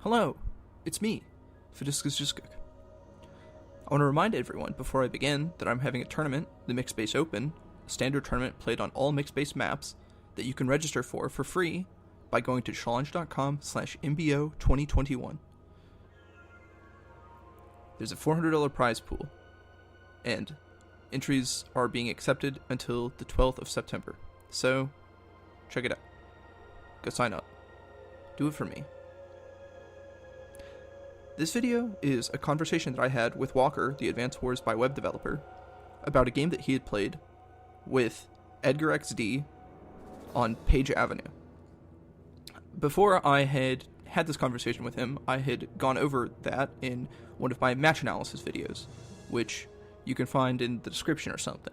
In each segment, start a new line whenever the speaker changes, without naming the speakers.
Hello, it's me, Fidiscus Jiskuk. I want to remind everyone before I begin that I'm having a tournament, the Mixed Base Open, a standard tournament played on all mixed base maps that you can register for free by going to challenge.com/MBO2021. There's a $400 prize pool, and entries are being accepted until the 12th of September. So, check it out. Go sign up. Do it for me. This video is a conversation that I had with Walker, the Advance Wars by Web developer, about a game that he had played with Edgar XD on Page Avenue. Before I had this conversation with him, I had gone over that in one of my match analysis videos, which you can find in the description or something.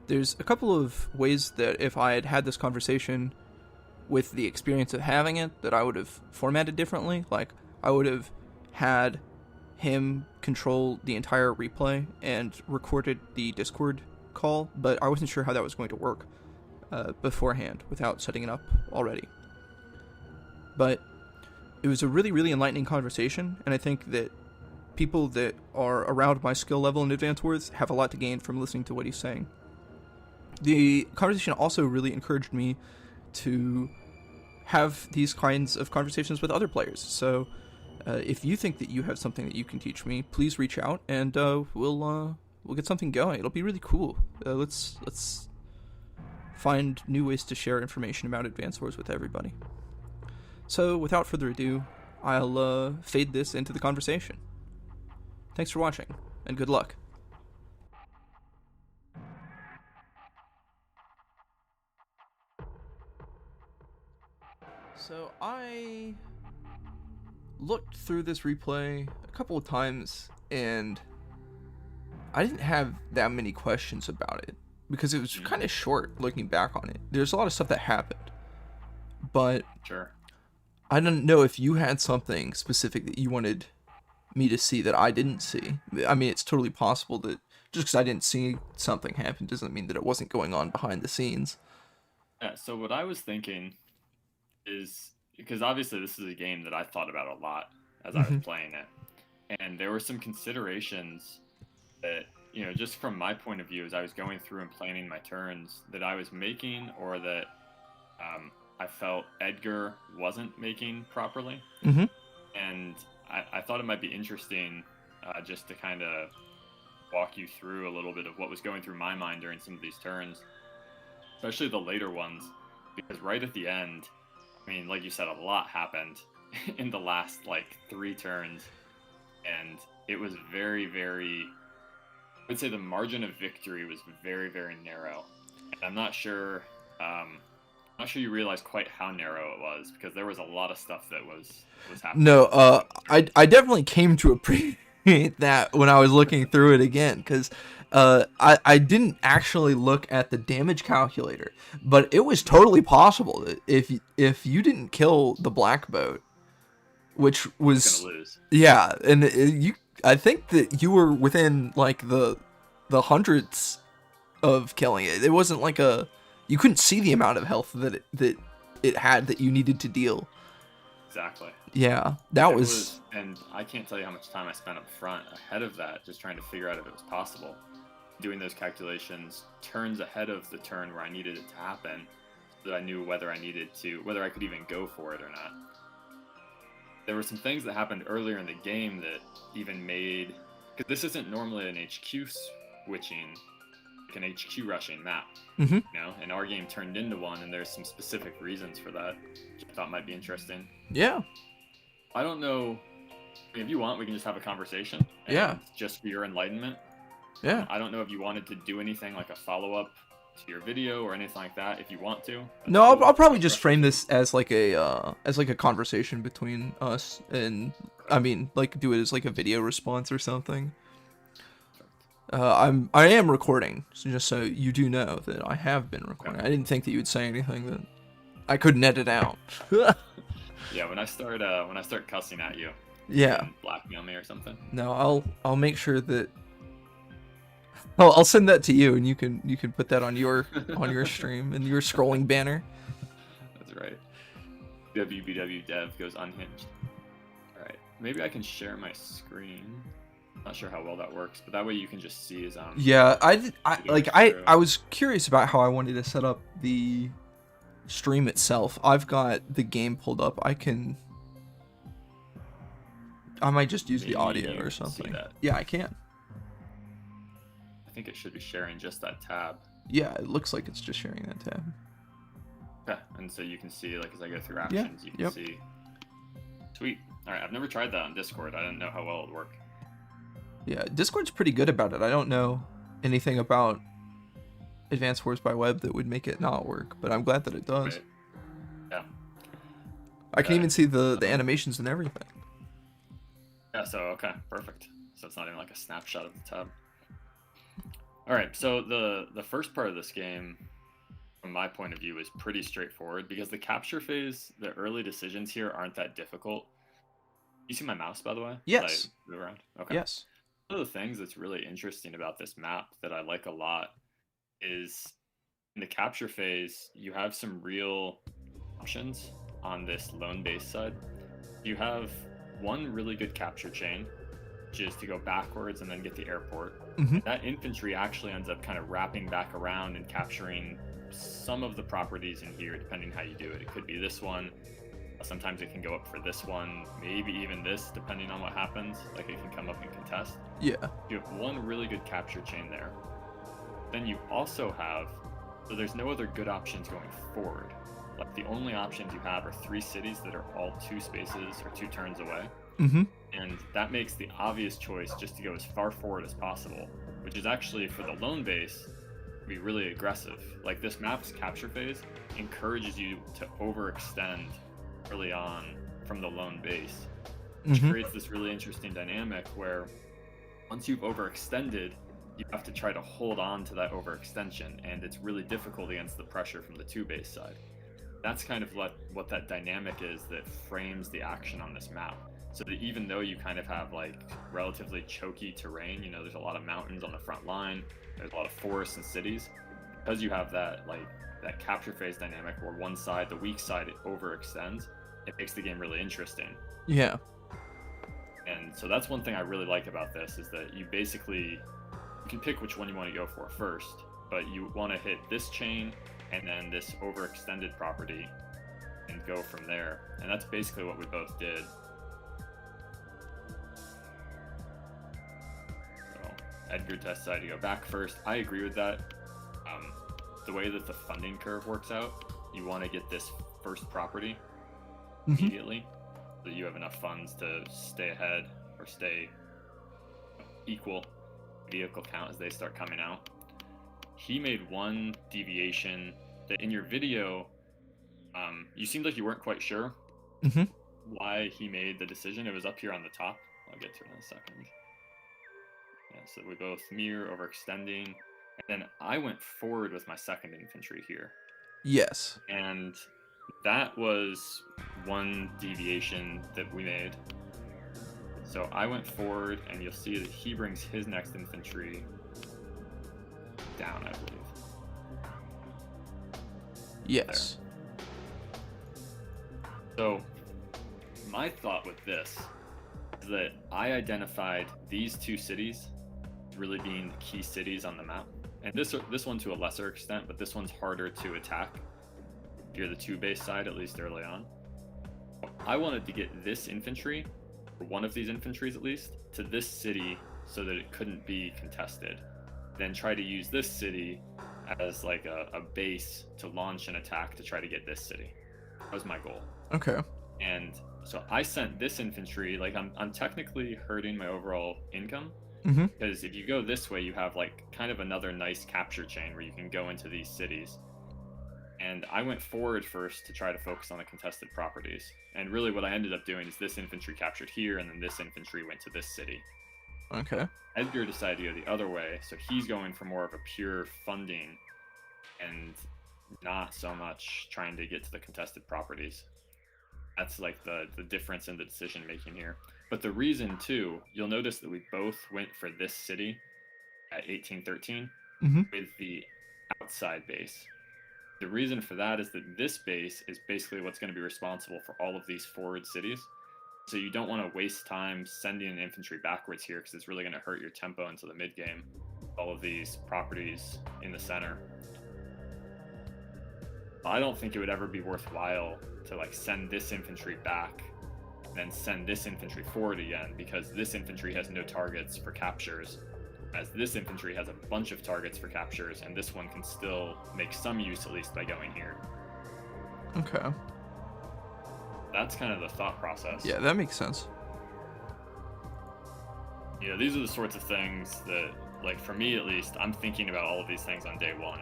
There's a couple of ways that if I had had this conversation with the experience of having it, that I would have formatted differently. Like, I would have had him control the entire replay and recorded the Discord call, but I wasn't sure how that was going to work beforehand without setting it up already. But it was a really, really enlightening conversation, and I think that people that are around my skill level in Advance Wars have a lot to gain from listening to what he's saying. The conversation also really encouraged me to have these kinds of conversations with other players, so if you think that you have something that you can teach me, please reach out, and we'll get something going. It'll be really cool. Let's find new ways to share information about Advance Wars with everybody. So, without further ado, I'll fade this into the conversation. Thanks for watching, and good luck. So, I looked through this replay a couple of times, and I didn't have that many questions about it, because it was kind of short looking back on it. There's a lot of stuff that happened, but
Sure.
I don't know if you had something specific that you wanted me to see that I didn't see. I mean, it's totally possible that just because I didn't see something happen doesn't mean that it wasn't going on behind the scenes.
Yeah, so what I was thinking is, because obviously this is a game that I thought about a lot as I was playing it, and there were some considerations that, just from my point of view as I was going through and planning my turns, that I was making, or that I felt Edgar wasn't making properly. And I thought it might be interesting just to kind of walk you through a little bit of what was going through my mind during some of these turns, especially the later ones, because right at the end, I mean, like you said, a lot happened in the last, 3 turns, and it was very, very, I would say the margin of victory was very, very narrow. And I'm not sure you realize quite how narrow it was, because there was a lot of stuff that was happening.
No, I definitely came to appreciate that when I was looking through it again, because I didn't actually look at the damage calculator, but it was totally possible that if you didn't kill the black boat, which was
gonna lose.
Yeah, and I think that you were within the hundreds of killing it. It wasn't like you couldn't see the amount of health that it had that you needed to deal.
Exactly.
Yeah, that was,
and I can't tell you how much time I spent up front ahead of that, just trying to figure out if it was possible. Doing those calculations turns ahead of the turn where I needed it to happen, so that I knew whether I could even go for it or not. There were some things that happened earlier in the game that even made, because this isn't normally an HQ switching, like an HQ rushing map, and our game turned into one, and there's some specific reasons for that, which I thought might be interesting.
Yeah.
I don't know, if you want, we can just have a conversation.
Yeah.
Just for your enlightenment.
Yeah.
I don't know if you wanted to do anything like a follow-up to your video or anything like that, if you want to.
No, I'll probably just frame this as like a conversation between us, and I mean, do it as a video response or something. I am recording, so just so you do know that I have been recording. I didn't think that you would say anything that I couldn't edit out.
Yeah, when I start cussing at you,
yeah,
you can blackmail me or something.
No, I'll make sure that I'll send that to you, and you can put that on your stream and your scrolling banner.
That's right. AWBW dev goes unhinged. All right, maybe I can share my screen. Not sure how well that works, but that way you can just see as
Yeah,
through.
I was curious about how I wanted to set up the stream itself. I've got the game pulled up. I might just use the
Maybe
audio
you
or
can see
something.
that.
Yeah, I can.
I think it should be sharing just that tab.
Yeah, it looks like it's just sharing that tab.
Yeah, and so you can see, like, as I go through actions, you can see. Sweet. All right, I've never tried that on Discord. I didn't know how well it would work.
Yeah, Discord's pretty good about it. I don't know anything about Advanced Wars by Web that would make it not work, but I'm glad that it does.
Right. Yeah.
I can even see the animations and everything.
Yeah, so, okay, perfect. So it's not even like a snapshot of the tab. All right, so the first part of this game, from my point of view, is pretty straightforward because the capture phase, the early decisions here aren't that difficult. You see my mouse, by the way?
Yes.
I move around? Okay.
Yes.
One of the things that's really interesting about this map that I like a lot is in the capture phase, you have some real options on this lone base side. You have one really good capture chain, which is to go backwards and then get the airport.
Mm-hmm.
That infantry actually ends up kind of wrapping back around and capturing some of the properties in here, depending how you do it. It could be this one. Sometimes it can go up for this one, maybe even this, depending on what happens. Like it can come up and contest.
Yeah.
You have one really good capture chain there. Then you also have, so there's no other good options going forward. Like the only options you have are 3 cities that are all 2 spaces or 2 turns away.
Mm-hmm.
And that makes the obvious choice just to go as far forward as possible, which is actually for the lone base to be really aggressive. Like this map's capture phase encourages you to overextend early on from the lone base, which creates this really interesting dynamic where once you've overextended, you have to try to hold on to that overextension, and it's really difficult against the pressure from the 2 base side. That's kind of what that dynamic is that frames the action on this map. So that even though you kind of have like relatively choky terrain, you know, there's a lot of mountains on the front line, there's a lot of forests and cities, because you have that that capture phase dynamic where one side, the weak side, it overextends, it makes the game really interesting.
Yeah.
And so that's one thing I really like about this is that you can pick which one you want to go for first, but you want to hit this chain and then this overextended property and go from there. And that's basically what we both did. So Edgar decided to go back first. I agree with that. The way that the funding curve works out, you want to get this first property immediately, so that you have enough funds to stay ahead or stay equal vehicle count as they start coming out. He made one deviation that in your video, you seemed like you weren't quite sure why he made the decision. It was up here on the top. I'll get to it in a second. Yeah, so we both mirror overextending. And then I went forward with my 2nd infantry here.
Yes.
And that was one deviation that we made. So I went forward, and you'll see that he brings his next infantry down, I believe.
Yes.
There. So my thought with this is that I identified these 2 cities really being the key cities on the map. And this one to a lesser extent, but this one's harder to attack if you're the 2 base side, at least early on. I wanted to get this infantry, or one of these infantries at least, to this city so that it couldn't be contested. Then try to use this city as like a base to launch an attack to try to get this city. That was my goal.
Okay.
And so I sent this infantry, like I'm technically hurting my overall income, because if you go this way, you have like kind of another nice capture chain where you can go into these cities. And I went forward first to try to focus on the contested properties. And really what I ended up doing is this infantry captured here, and then this infantry went to this city.
Okay.
Edgar decided to go the other way, so he's going for more of a pure funding and not so much trying to get to the contested properties. That's like the difference in the decision making here. But the reason too, you'll notice that we both went for this city at 1813 with the outside base. The reason for that is that this base is basically what's going to be responsible for all of these forward cities. So you don't want to waste time sending an infantry backwards here because it's really going to hurt your tempo into the mid game. All of these properties in the center. I don't think it would ever be worthwhile to like send this infantry back and then send this infantry forward again, because this infantry has no targets for captures, as this infantry has a bunch of targets for captures, and this one can still make some use at least by going here.
Okay.
That's kind of the thought process.
Yeah, that makes sense.
You know, these are the sorts of things that, like, for me at least, I'm thinking about all of these things on day one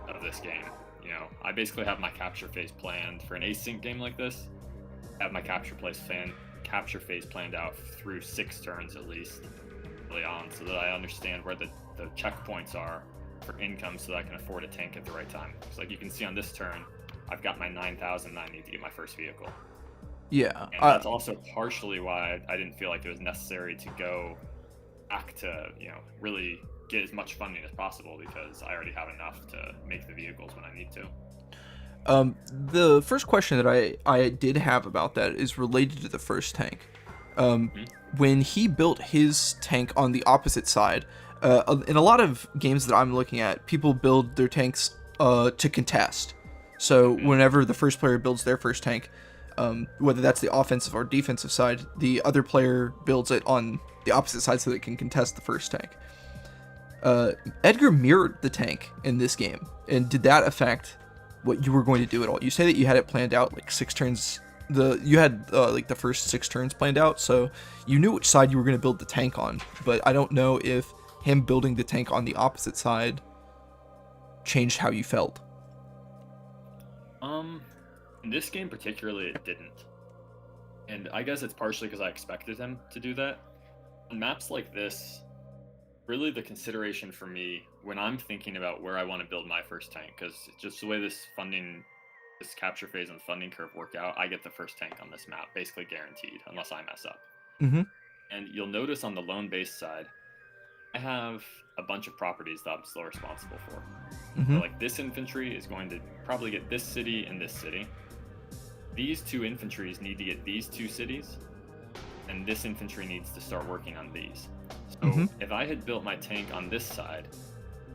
of this game. You know, I basically have my capture phase planned for an async game like this. I have my capture phase planned out through 6 turns at least early on, so that I understand where the checkpoints are for income, so that I can afford a tank at the right time. So like you can see on this turn, I've got my 9,000 that I need to get my first vehicle.
Yeah.
And that's also partially why I didn't feel like it was necessary to go back to, you know, really get as much funding as possible, because I already have enough to make the vehicles when I need to.
The first question that I did have about that is related to the first tank. When he built his tank on the opposite side, in a lot of games that I'm looking at, people build their tanks to contest. So whenever the first player builds their first tank, whether that's the offensive or defensive side, the other player builds it on the opposite side so that it can contest the first tank. Edgar mirrored the tank in this game, and did that affect what you were going to do at all? You say that you had it planned out like 6 turns. You had like the first 6 turns planned out, so you knew which side you were going to build the tank on. But I don't know if him building the tank on the opposite side changed how you felt.
In this game particularly, it didn't, and I guess it's partially because I expected him to do that. On maps like this, really the consideration for me when I'm thinking about where I want to build my first tank, because just the way this capture phase and funding curve work out, I get the first tank on this map, basically guaranteed, unless I mess up.
Mm-hmm.
And you'll notice on the lone base side, I have a bunch of properties that I'm still responsible for.
Mm-hmm.
So, like, this infantry is going to probably get this city and this city. These 2 infantries need to get these 2 cities, and this infantry needs to start working on these. So if I had built my tank on this side,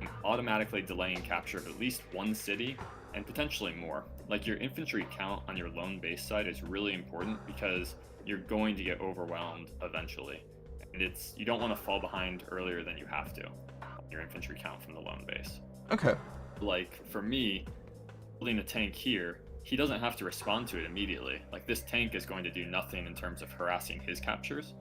I'm automatically delaying capture of at least 1 city, and potentially more. Like, your infantry count on your lone base side is really important, because you're going to get overwhelmed eventually. And you don't want to fall behind earlier than you have to, your infantry count from the lone base.
Okay.
Like, for me, building a tank here, he doesn't have to respond to it immediately. Like, this tank is going to do nothing in terms of harassing his captures.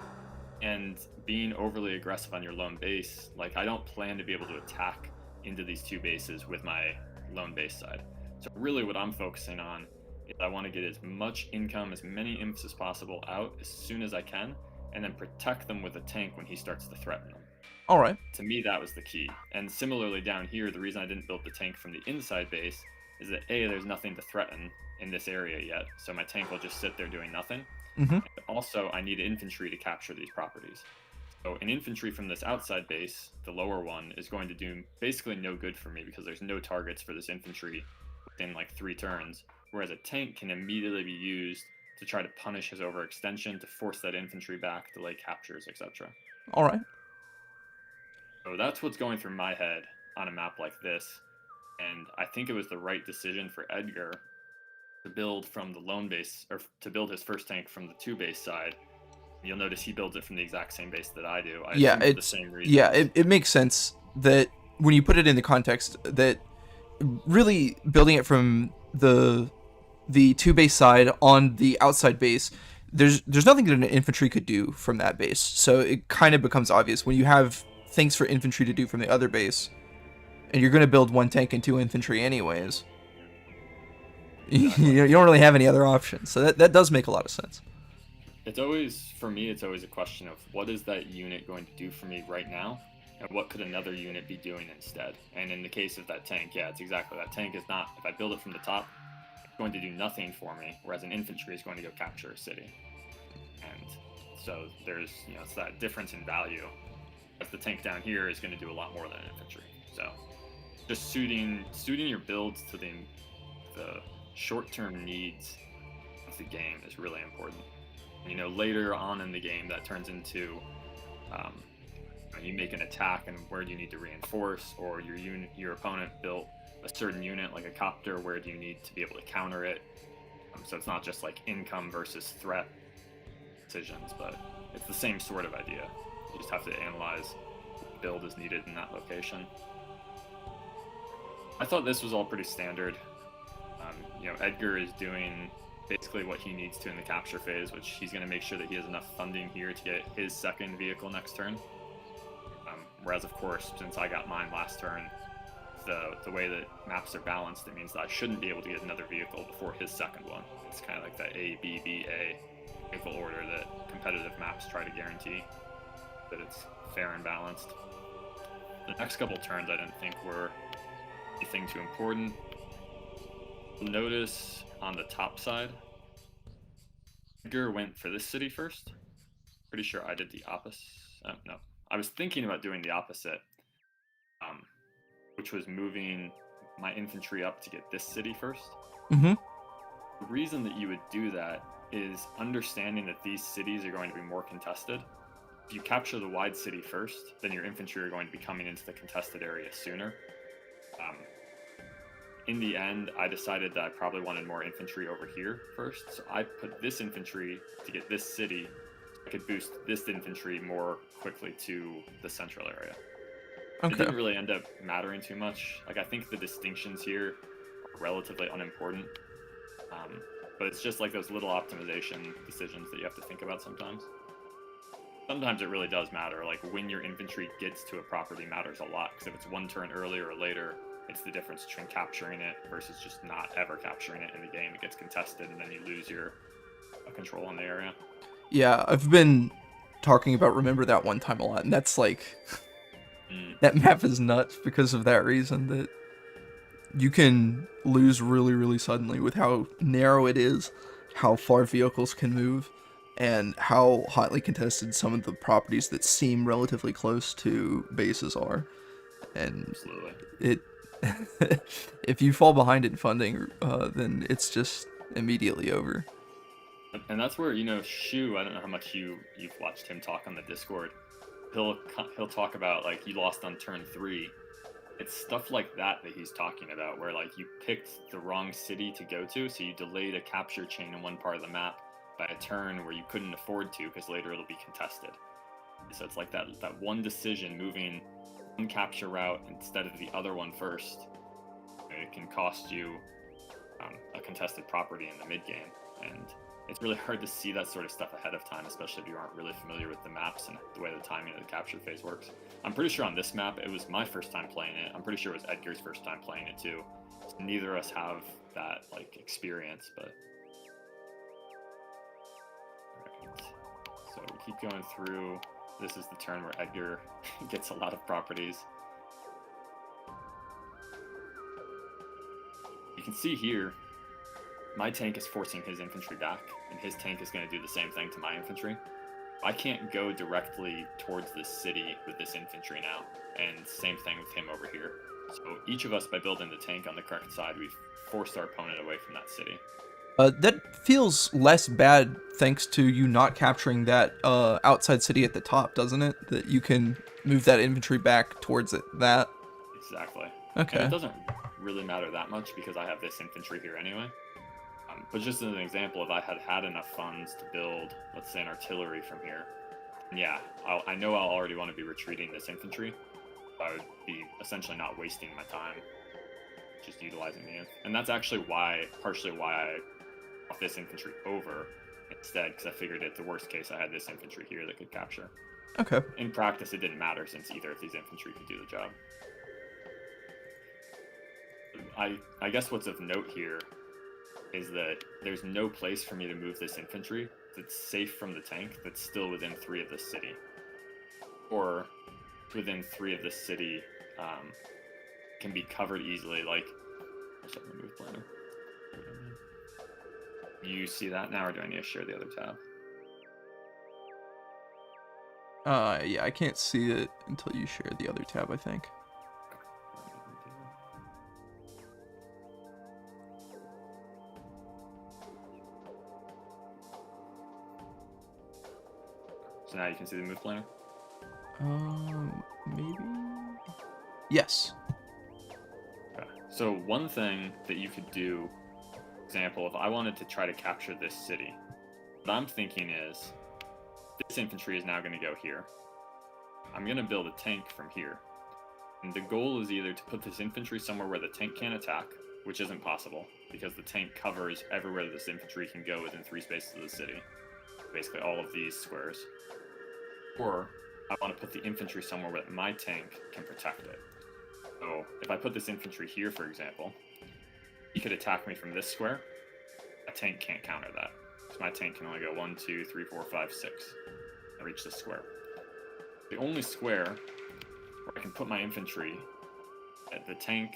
And being overly aggressive on your lone base, like, I don't plan to be able to attack into these 2 bases with my lone base side. So really what I'm focusing on is I want to get as much income, as many imps as possible out as soon as I can, and then protect them with a tank when he starts to threaten them.
All right.
To me, that was the key. And similarly down here, the reason I didn't build the tank from the inside base is that A, there's nothing to threaten in this area yet, so my tank will just sit there doing nothing.
Mm-hmm.
And also, I need infantry to capture these properties. So an infantry from this outside base, the lower one, is going to do basically no good for me, because there's no targets for this infantry within like 3 turns, whereas a tank can immediately be used to try to punish his overextension, to force that infantry back, delay captures, etc.
All right.
So that's what's going through my head on a map like this, and I think it was the right decision for Edgar to build from the lone base, or to build his first tank from the 2 base side. You'll notice he builds it from the exact same base that I do. It's the same reason.
Yeah, it makes sense that when you put it in the context that really building it from the 2 base side on the outside base, there's nothing that an infantry could do from that base. So it kind of becomes obvious when you have things for infantry to do from the other base, and you're going to build 1 tank and 2 infantry anyways. Exactly. You don't really have any other options. So that does make a lot of sense.
It's always a question of what is that unit going to do for me right now, and what could another unit be doing instead. And in the case of that tank, yeah, it's exactly that. Tank is not, if I build it from the top, it's going to do nothing for me, whereas an infantry is going to go capture a city. And so there's, it's that difference in value. As the tank down here is going to do a lot more than an infantry. So just suiting your builds to the the short-term needs of the game is really important. You know, later on in the game, that turns into you make an attack, and where do you need to reinforce, or your opponent built a certain unit like a copter, where do you need to be able to counter it? So it's not just like income versus threat decisions, but it's the same sort of idea. You just have to analyze what build is needed in that location. I thought this was all pretty standard. You know, Edgar is doing basically what he needs to in the capture phase, which he's going to make sure that he has enough funding here to get his second vehicle next turn. Whereas, of course, since I got mine last turn, the way that maps are balanced, it means that I shouldn't be able to get another vehicle before his second one. It's kind of like that AWBW vehicle order that competitive maps try to guarantee that it's fair and balanced. The next couple turns I didn't think were anything too important. Notice on the top side, Edgar went for this city first. Pretty sure I did the opposite. No, I was thinking about doing the opposite, which was moving my infantry up to get this city first.
Mm-hmm.
The reason that you would do that is understanding that these cities are going to be more contested. If you capture the wide city first, then your infantry are going to be coming into the contested area sooner. In the end, I decided that I probably wanted more infantry over here first, so I put this infantry to get this city. I could boost this infantry more quickly to the central area.
Okay.
It didn't really end up mattering too much. Like, I think the distinctions here are relatively unimportant, but it's just like those little optimization decisions that you have to think about sometimes. Sometimes it really does matter, like when your infantry gets to a property matters a lot, because if it's one turn earlier or later, it's the difference between capturing it versus just not ever capturing it in the game. It gets contested, and then you lose your control on the area.
Yeah, I've been talking about Remember That One Time a lot, and that's like... That map is nuts because of that reason, that you can lose really, really suddenly with how narrow it is, how far vehicles can move, and how hotly contested some of the properties that seem relatively close to bases are. And
Absolutely.
If you fall behind in funding, then it's just immediately over.
And that's where, you know, Shu, I don't know how much you've watched him talk on the Discord. He'll talk about, like, you lost on turn 3. It's stuff like that he's talking about, where, like, you picked the wrong city to go to, so you delayed a capture chain in one part of the map by a turn where you couldn't afford to, because later it'll be contested. So it's like that one decision, moving one capture route instead of the other one first, it can cost you a contested property in the mid game, and it's really hard to see that sort of stuff ahead of time, especially if you aren't really familiar with the maps and the way the timing of the capture phase works. I'm pretty sure on this map, it was my first time playing it. I'm pretty sure it was Edgar's first time playing it too. So neither of us have that, like, experience, but... Right. So we keep going through. This is the turn where Edgar gets a lot of properties. You can see here, my tank is forcing his infantry back, and his tank is going to do the same thing to my infantry. I can't go directly towards this city with this infantry now, and same thing with him over here. So each of us, by building the tank on the correct side, we've forced our opponent away from that city.
That feels less bad thanks to you not capturing that outside city at the top, doesn't it? That you can move that infantry back towards that.
Exactly.
Okay.
And it doesn't really matter that much because I have this infantry here anyway. But just as an example, if I had enough funds to build, let's say, an artillery from here, yeah, I know I'll already want to be retreating this infantry. I would be essentially not wasting my time, just utilizing the and that's actually partially why I brought this infantry over instead, because I figured at the worst case I had this infantry here that could capture.
Okay.
In practice, it didn't matter since either of these infantry could do the job. I guess what's of note here is that there's no place for me to move this infantry that's safe from the tank that's still within 3 of this city. Or within 3 of this city can be covered easily, like... I'll check my move planner. You see that now, or do I need to share the other tab?
Yeah, I can't see it until you share the other tab, I think.
So now you can see the move planner.
Maybe. Yes.
Okay. So one thing that you could do, for example, if I wanted to try to capture this city, what I'm thinking is this infantry is now going to go here. I'm going to build a tank from here. And the goal is either to put this infantry somewhere where the tank can't attack, which isn't possible, because the tank covers everywhere that this infantry can go within 3 spaces of the city. Basically all of these squares. Or I want to put the infantry somewhere where my tank can protect it. So if I put this infantry here, for example, he could attack me from this square. A tank can't counter that. So my tank can only go 1, 2, 3, 4, 5, 6 and reach this square. The only square where I can put my infantry, the tank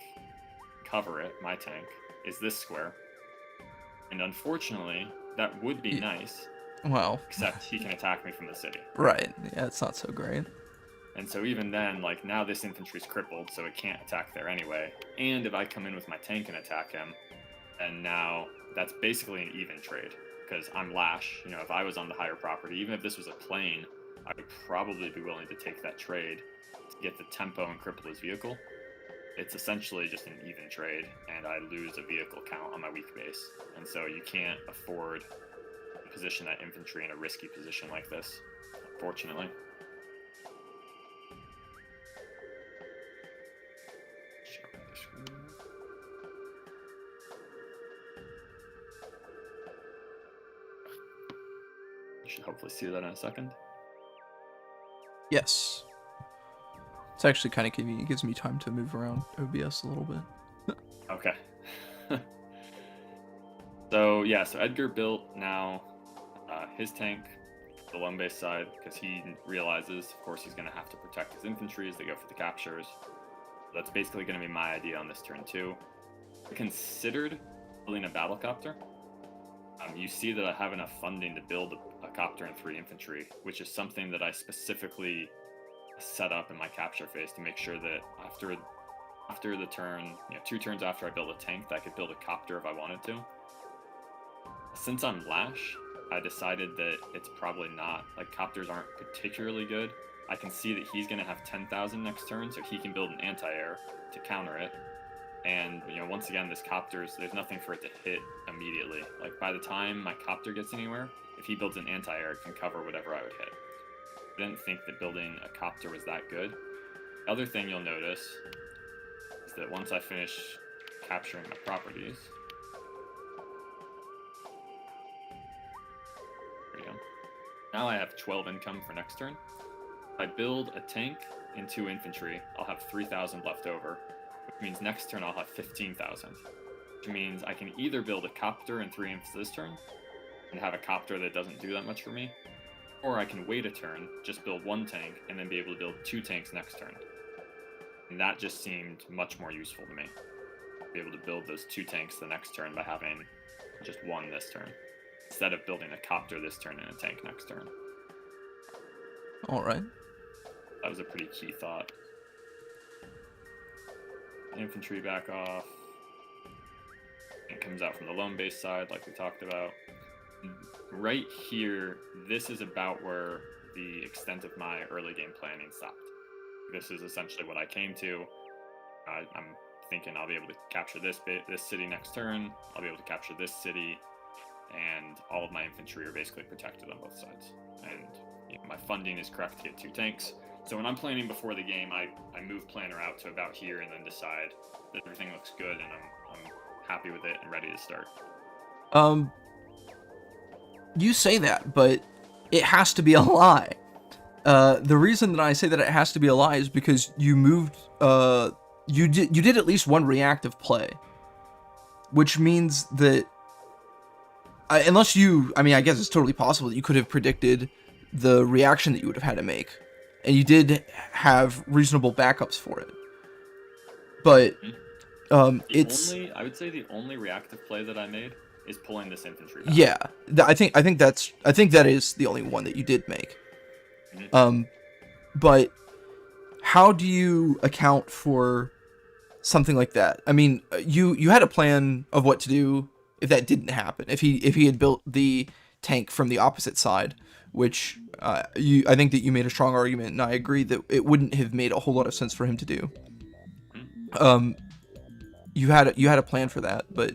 cover it, my tank, is this square. And unfortunately, that would be nice.
Well.
Except he can attack me from the city.
Right. Yeah, it's not so great.
And so even then, like, now this infantry's crippled, so it can't attack there anyway. And if I come in with my tank and attack him, and now that's basically an even trade. Because I'm Lash, you know, if I was on the higher property, even if this was a plane, I would probably be willing to take that trade to get the tempo and cripple his vehicle. It's essentially just an even trade, and I lose a vehicle count on my weak base. And so you can't afford to position that infantry in a risky position like this, unfortunately. You should hopefully see that in a second.
Yes. It's actually kind of convenient. It gives me time to move around OBS a little bit.
Okay. So yeah, so Edgar built now his tank, the lone base side, because he realizes, of course, he's going to have to protect his infantry as they go for the captures. That's basically going to be my idea on this turn too. I considered building a battlecopter. You see that I have enough funding to build a copter and 3 infantry, which is something that I specifically set up in my capture phase to make sure that after the turn, 2 turns after I build a tank, that I could build a copter if I wanted to. Since I'm Lash, I decided that it's probably not, like, copters aren't particularly good. I can see that he's going to have 10,000 next turn, so he can build an anti-air to counter it. And, once again, this copter's, there's nothing for it to hit immediately. Like, by the time my copter gets anywhere, if he builds an anti-air, it can cover whatever I would hit. I didn't think that building a copter was that good. The other thing you'll notice is that once I finish capturing my properties, there we go. Now I have 12 income for next turn. If I build a tank and 2 infantry, I'll have 3,000 left over, which means next turn I'll have 15,000. Which means I can either build a copter and 3 infs this turn, and have a copter that doesn't do that much for me, or I can wait a turn, just build 1 tank, and then be able to build 2 tanks next turn. And that just seemed much more useful to me. Be able to build those 2 tanks the next turn by having just 1 this turn, instead of building a copter this turn and a tank next turn.
Alright.
That was a pretty key thought. Infantry back off. It comes out from the lone base side, like we talked about. Right here, this is about where the extent of my early game planning stopped. This is essentially what I came to. I'm thinking I'll be able to capture this city next turn. I'll be able to capture this city, and all of my infantry are basically protected on both sides. And my funding is correct to get 2 tanks. So when I'm planning before the game, I move planner out to about here and then decide that everything looks good and I'm happy with it and ready to start.
You say that, but it has to be a lie. The reason that I say that it has to be a lie is because you moved, you did at least 1 reactive play, which means that, unless I guess it's totally possible that you could have predicted the reaction that you would have had to make, and you did have reasonable backups for it. But
I would say the only reactive play that I made is pulling this infantry back.
Yeah, I think that is the only one that you did make. Mm-hmm. But how do you account for something like that? I mean, you had a plan of what to do if that didn't happen. If he had built the tank from the opposite side, which I think that you made a strong argument, and I agree that it wouldn't have made a whole lot of sense for him to do. You had a plan for that, but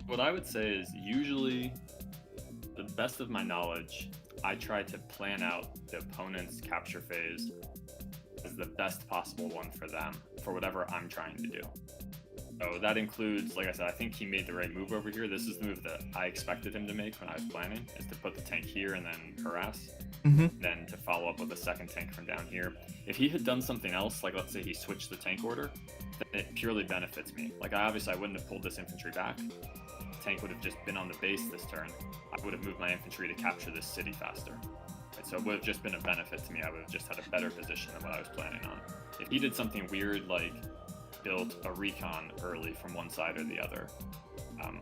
what I would say is usually, to the best of my knowledge, I try to plan out the opponent's capture phase as the best possible one for them, for whatever I'm trying to do. So that includes, like I said, I think he made the right move over here. This is the move that I expected him to make when I was planning, is to put the tank here and then harass. Then to follow up with a second tank from down here. If he had done something else, like let's say he switched the tank order, then it purely benefits me. Like I wouldn't have pulled this infantry back. The tank would have just been on the base this turn. I would have moved my infantry to capture this city faster. Right, so it would have just been a benefit to me. I would have just had a better position than what I was planning on. If he did something weird like built a recon early from one side or the other,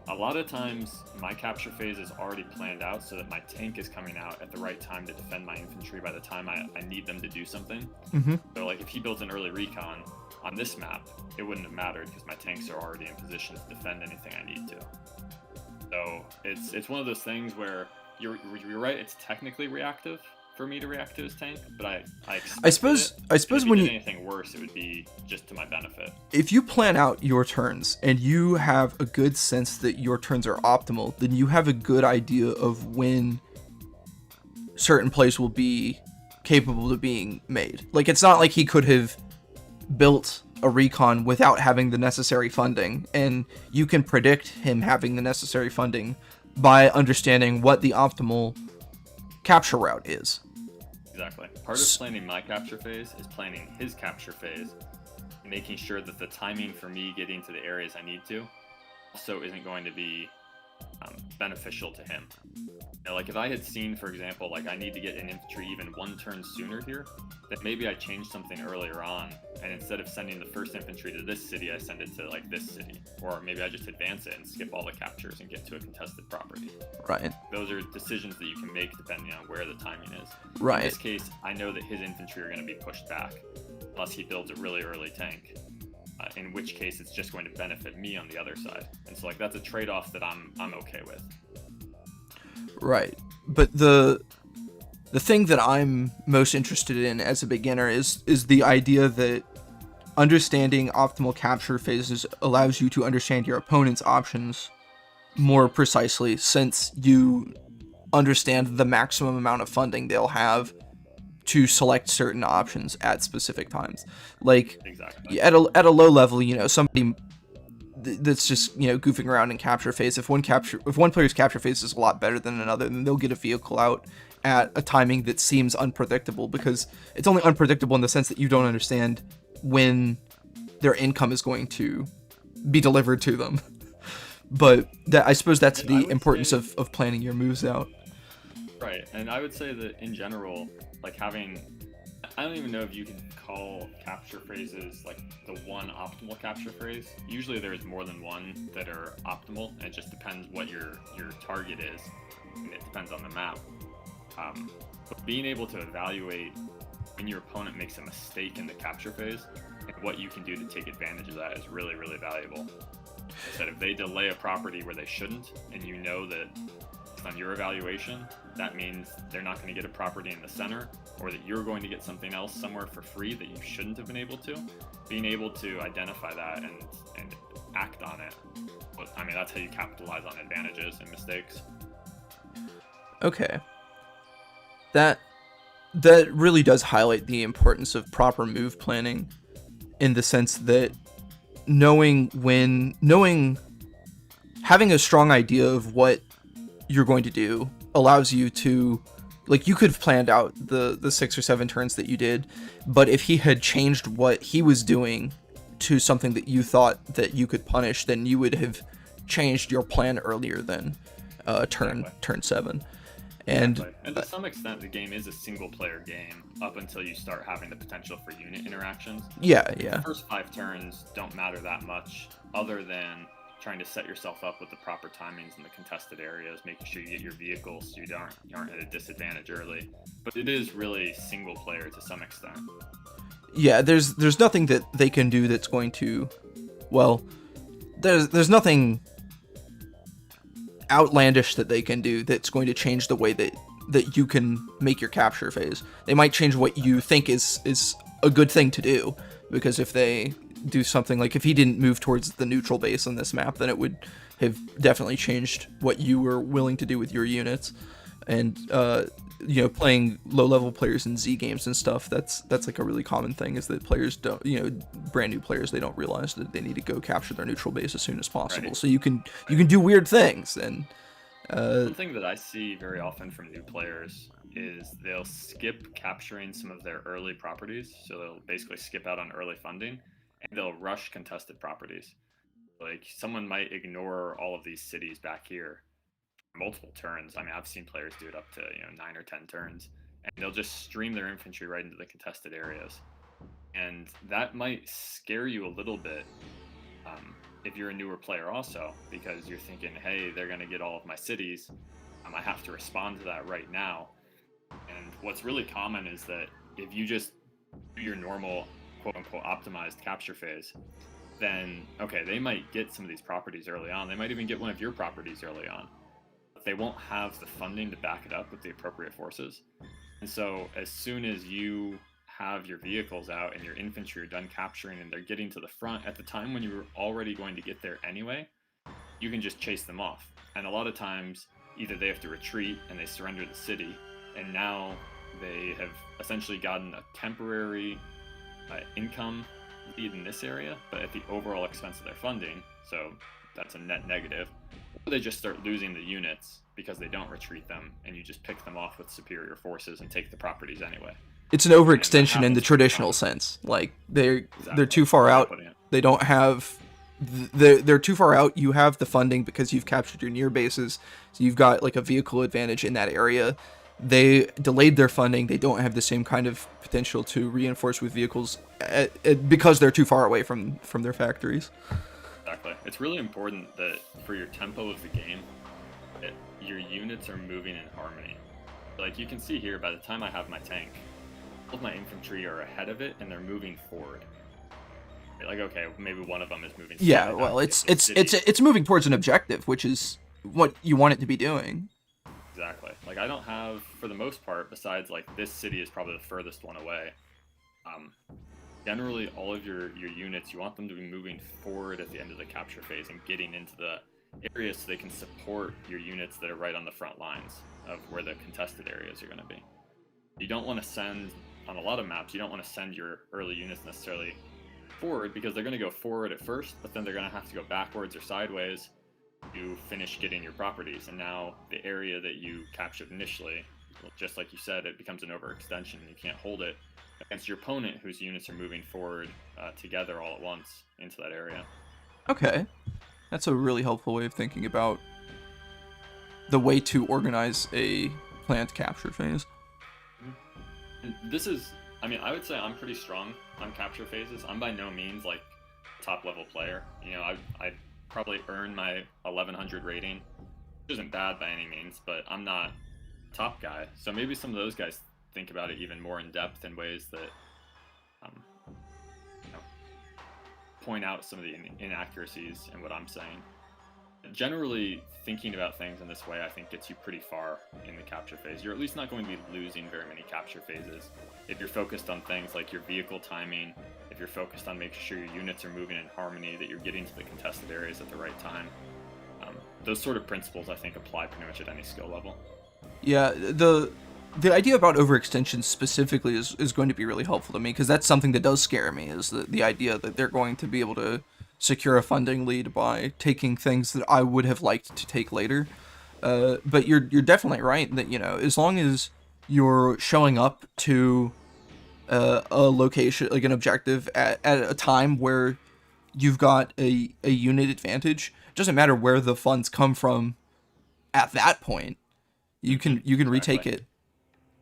a lot of times my capture phase is already planned out so that my tank is coming out at the right time to defend my infantry by the time I need them to do something. So like if he built an early recon on this map, it wouldn't have mattered because my tanks are already in position to defend anything I need to. So it's one of those things where you're right, it's technically reactive for me to react to his tank, but I suppose
when you
anything worse, it would be just to my benefit.
If you plan out your turns and you have a good sense that your turns are optimal, then you have a good idea of when certain plays will be capable of being made. Like it's not like he could have built a recon without having the necessary funding, and you can predict him having the necessary funding by understanding what the optimal capture route is.
Exactly. Part of planning my capture phase is planning his capture phase, making sure that the timing for me getting to the areas I need to also isn't going to be beneficial to him. Like if I had seen, for example, like I need to get an infantry even one turn sooner here, then maybe I changed something earlier on, and instead of sending the first infantry to this city, I send it to like this city, or maybe I just advance it and skip all the captures and get to a contested property.
Right.
Those are decisions that you can make depending on where the timing is.
Right.
In this case, I know that his infantry are going to be pushed back unless he builds a really early tank. In which case it's just going to benefit me on the other side, and so like that's a trade-off that I'm okay with.
Right, but the thing that I'm most interested in as a beginner is the idea that understanding optimal capture phases allows you to understand your opponent's options more precisely, since you understand the maximum amount of funding they'll have to select certain options at specific times. Like
exactly.
at a low level, somebody that's just goofing around in capture phase, if one player's capture phase is a lot better than another, then they'll get a vehicle out at a timing that seems unpredictable, because it's only unpredictable in the sense that you don't understand when their income is going to be delivered to them. But I suppose that's the importance of planning your moves out.
Right, and I would say that in general, like I don't even know if you can call capture phrases like the one optimal capture phrase. Usually there's more than one that are optimal, and it just depends what your target is, and it depends on the map. But being able to evaluate when your opponent makes a mistake in the capture phase and what you can do to take advantage of that is really, really valuable. Instead, if they delay a property where they shouldn't, and you know that on your evaluation, that means they're not going to get a property in the center, or that you're going to get something else somewhere for free that you shouldn't have been able to. Being able to identify that and act on it, that's how you capitalize on advantages and mistakes.
Okay. That really does highlight the importance of proper move planning, in the sense that having a strong idea of what you're going to do allows you to, like, you could have planned out the 6 or 7 turns that you did, but if he had changed what he was doing to something that you thought that you could punish, then you would have changed your plan earlier than turn 7. And
to some extent, the game is a single-player game up until you start having the potential for unit interactions.
Yeah.
The first 5 turns don't matter that much, other than trying to set yourself up with the proper timings in the contested areas, making sure you get your vehicles so you aren't at a disadvantage early. But it is really single-player to some extent.
Yeah, there's nothing that they can do that's going to, well, there's nothing outlandish that they can do that's going to change the way that you can make your capture phase. They might change what you think is a good thing to do, because if they do something like, if he didn't move towards the neutral base on this map, then it would have definitely changed what you were willing to do with your units. And you know, playing low-level players in Z games and stuff, that's like a really common thing, is that players don't, you know, brand new players, they don't realize that they need to go capture their neutral base as soon as possible.
Right.
So you can do weird things. And
one thing that I see very often from new players is they'll skip capturing some of their early properties. So they'll basically skip out on early funding, and they'll rush contested properties. Like, someone might ignore all of these cities back here multiple turns. I mean, I've seen players do it up to 9 or 10 turns, and they'll just stream their infantry right into the contested areas, and that might scare you a little bit if you're a newer player also, because you're thinking, hey, they're going to get all of my cities. I have to respond to that right now. And what's really common is that if you just do your normal quote-unquote optimized capture phase, then okay, they might get some of these properties early on. They might even get one of your properties early on. They won't have the funding to back it up with the appropriate forces. And so as soon as you have your vehicles out and your infantry are done capturing and they're getting to the front at the time when you were already going to get there anyway, you can just chase them off. And a lot of times, either they have to retreat and they surrender the city, and now they have essentially gotten a temporary income lead in this area, but at the overall expense of their funding, so that's a net negative. Or they just start losing the units because they don't retreat them, and you just pick them off with superior forces and take the properties anyway.
It's an overextension in the traditional sense. Like, they're too far out. They don't have... They're too far out. You have the funding because you've captured your near bases, so you've got like a vehicle advantage in that area. They delayed their funding. They don't have the same kind of potential to reinforce with vehicles because they're too far away from their factories.
Exactly. It's really important that for your tempo of the game, that your units are moving in harmony. Like, you can see here, by the time I have my tank, all of my infantry are ahead of it and they're moving forward. Like, okay, maybe one of them is moving.
Yeah, well, it's moving towards an objective, which is what you want it to be doing.
Exactly. Like, I don't have, for the most part, besides like this city is probably the furthest one away. Generally, all of your units, you want them to be moving forward at the end of the capture phase and getting into the areas so they can support your units that are right on the front lines of where the contested areas are going to be. You don't want to send, on a lot of maps, you don't want to send your early units necessarily forward, because they're going to go forward at first, but then they're going to have to go backwards or sideways to finish getting your properties. And now the area that you captured initially, just like you said, it becomes an overextension. You can't hold it against your opponent, whose units are moving forward together all at once into that area.
Okay, that's a really helpful way of thinking about the way to organize a planned capture phase.
And this is, I mean, I would say I'm pretty strong on capture phases. I'm by no means like top level player. I probably earned my 1100 rating, which isn't bad by any means, but I'm not top guy. So maybe some of those guys think about it even more in depth in ways that point out some of the inaccuracies in what I'm saying. Generally, thinking about things in this way, I think, gets you pretty far in the capture phase. You're at least not going to be losing very many capture phases if you're focused on things like your vehicle timing, if you're focused on making sure your units are moving in harmony, that you're getting to the contested areas at the right time. Those sort of principles, I think, apply pretty much at any skill level.
Yeah, the idea about overextension specifically is going to be really helpful to me, because that's something that does scare me, is the idea that they're going to be able to secure a funding lead by taking things that I would have liked to take later. But you're definitely right that, as long as you're showing up to a location, like an objective, at a time where you've got a unit advantage, it doesn't matter where the funds come from at that point. You can retake it.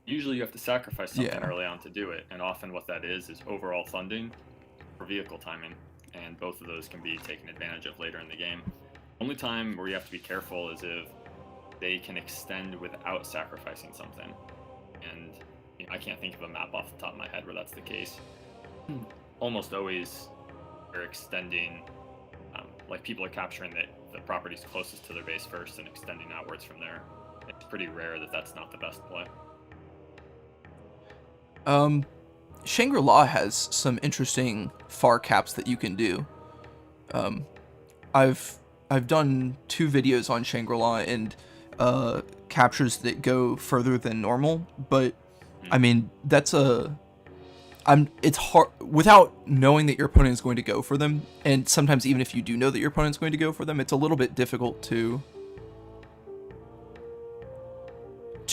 Usually you have to sacrifice something early on to do it, and often what that is overall funding or vehicle timing, and both of those can be taken advantage of later in the game. The only time where you have to be careful is if they can extend without sacrificing something, and I can't think of a map off the top of my head where that's the case. Almost always they're extending like people are capturing the properties closest to their base first and extending outwards from there. It's pretty rare that that's not the best play.
Shangri-La has some interesting far caps that you can do. I've done 2 videos on Shangri-La and captures that go further than normal, but I mean it's hard without knowing that your opponent is going to go for them, and sometimes even if you do know that your opponent's going to go for them, it's a little bit difficult to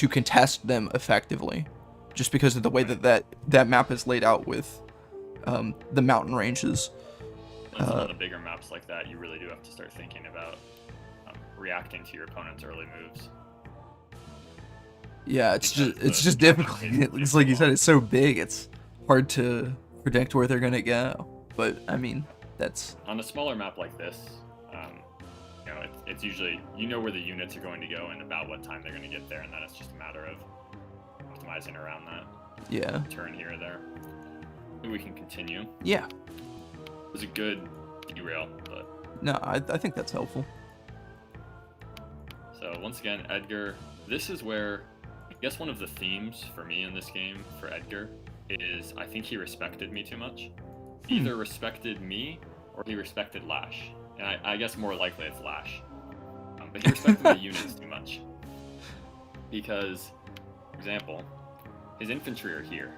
contest them effectively, just because of the way that map is laid out with the mountain ranges.
On the bigger maps like that, you really do have to start thinking about reacting to your opponent's early moves.
Yeah, it's just difficult. It's like you said, it's so big, it's hard to predict where they're gonna go. But I mean, that's
on a smaller map like this. It's usually where the units are going to go and about what time they're going to get there, and then it's just a matter of optimizing around that.
Yeah.
Turn here or there. Maybe we can continue.
Yeah.
It was a good derail, but
no, I think that's helpful.
So once again, Edgar. This is where I guess one of the themes for me in this game for Edgar is I think he respected me too much. He either respected me or he respected Lash. And I guess more likely it's Lash. But he respected the units too much. Because, for example, his infantry are here.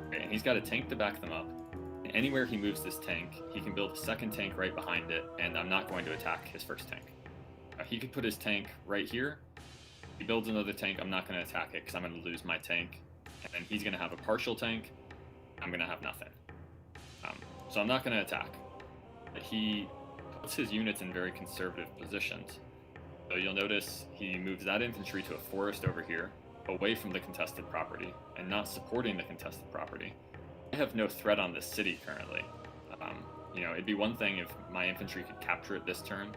Okay, and he's got a tank to back them up. And anywhere he moves this tank, he can build a second tank right behind it, and I'm not going to attack his first tank. He could put his tank right here. He builds another tank, I'm not going to attack it because I'm going to lose my tank. And then he's going to have a partial tank, I'm going to have nothing. So I'm not going to attack. But he puts his units in very conservative positions. So you'll notice he moves that infantry to a forest over here, away from the contested property, and not supporting the contested property. I have no threat on this city currently. It'd be one thing if my infantry could capture it this turn.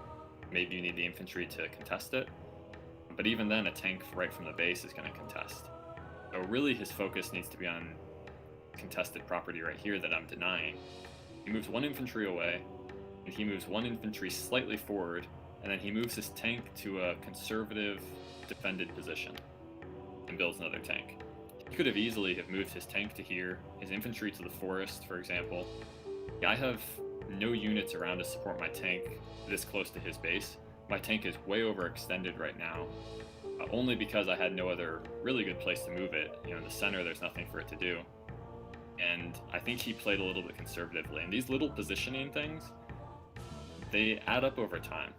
Maybe you need the infantry to contest it. But even then, a tank right from the base is going to contest. So really his focus needs to be on contested property right here that I'm denying. He moves one infantry away, and he moves one infantry slightly forward, and then he moves his tank to a conservative defended position and builds another tank. He could have easily have moved his tank to here, his infantry to the forest, for example. I have no units around to support my tank this close to his base. My tank is way overextended right now, only because I had no other really good place to move it. In the center, there's nothing for it to do. And I think he played a little bit conservatively. And these little positioning things, they add up over time.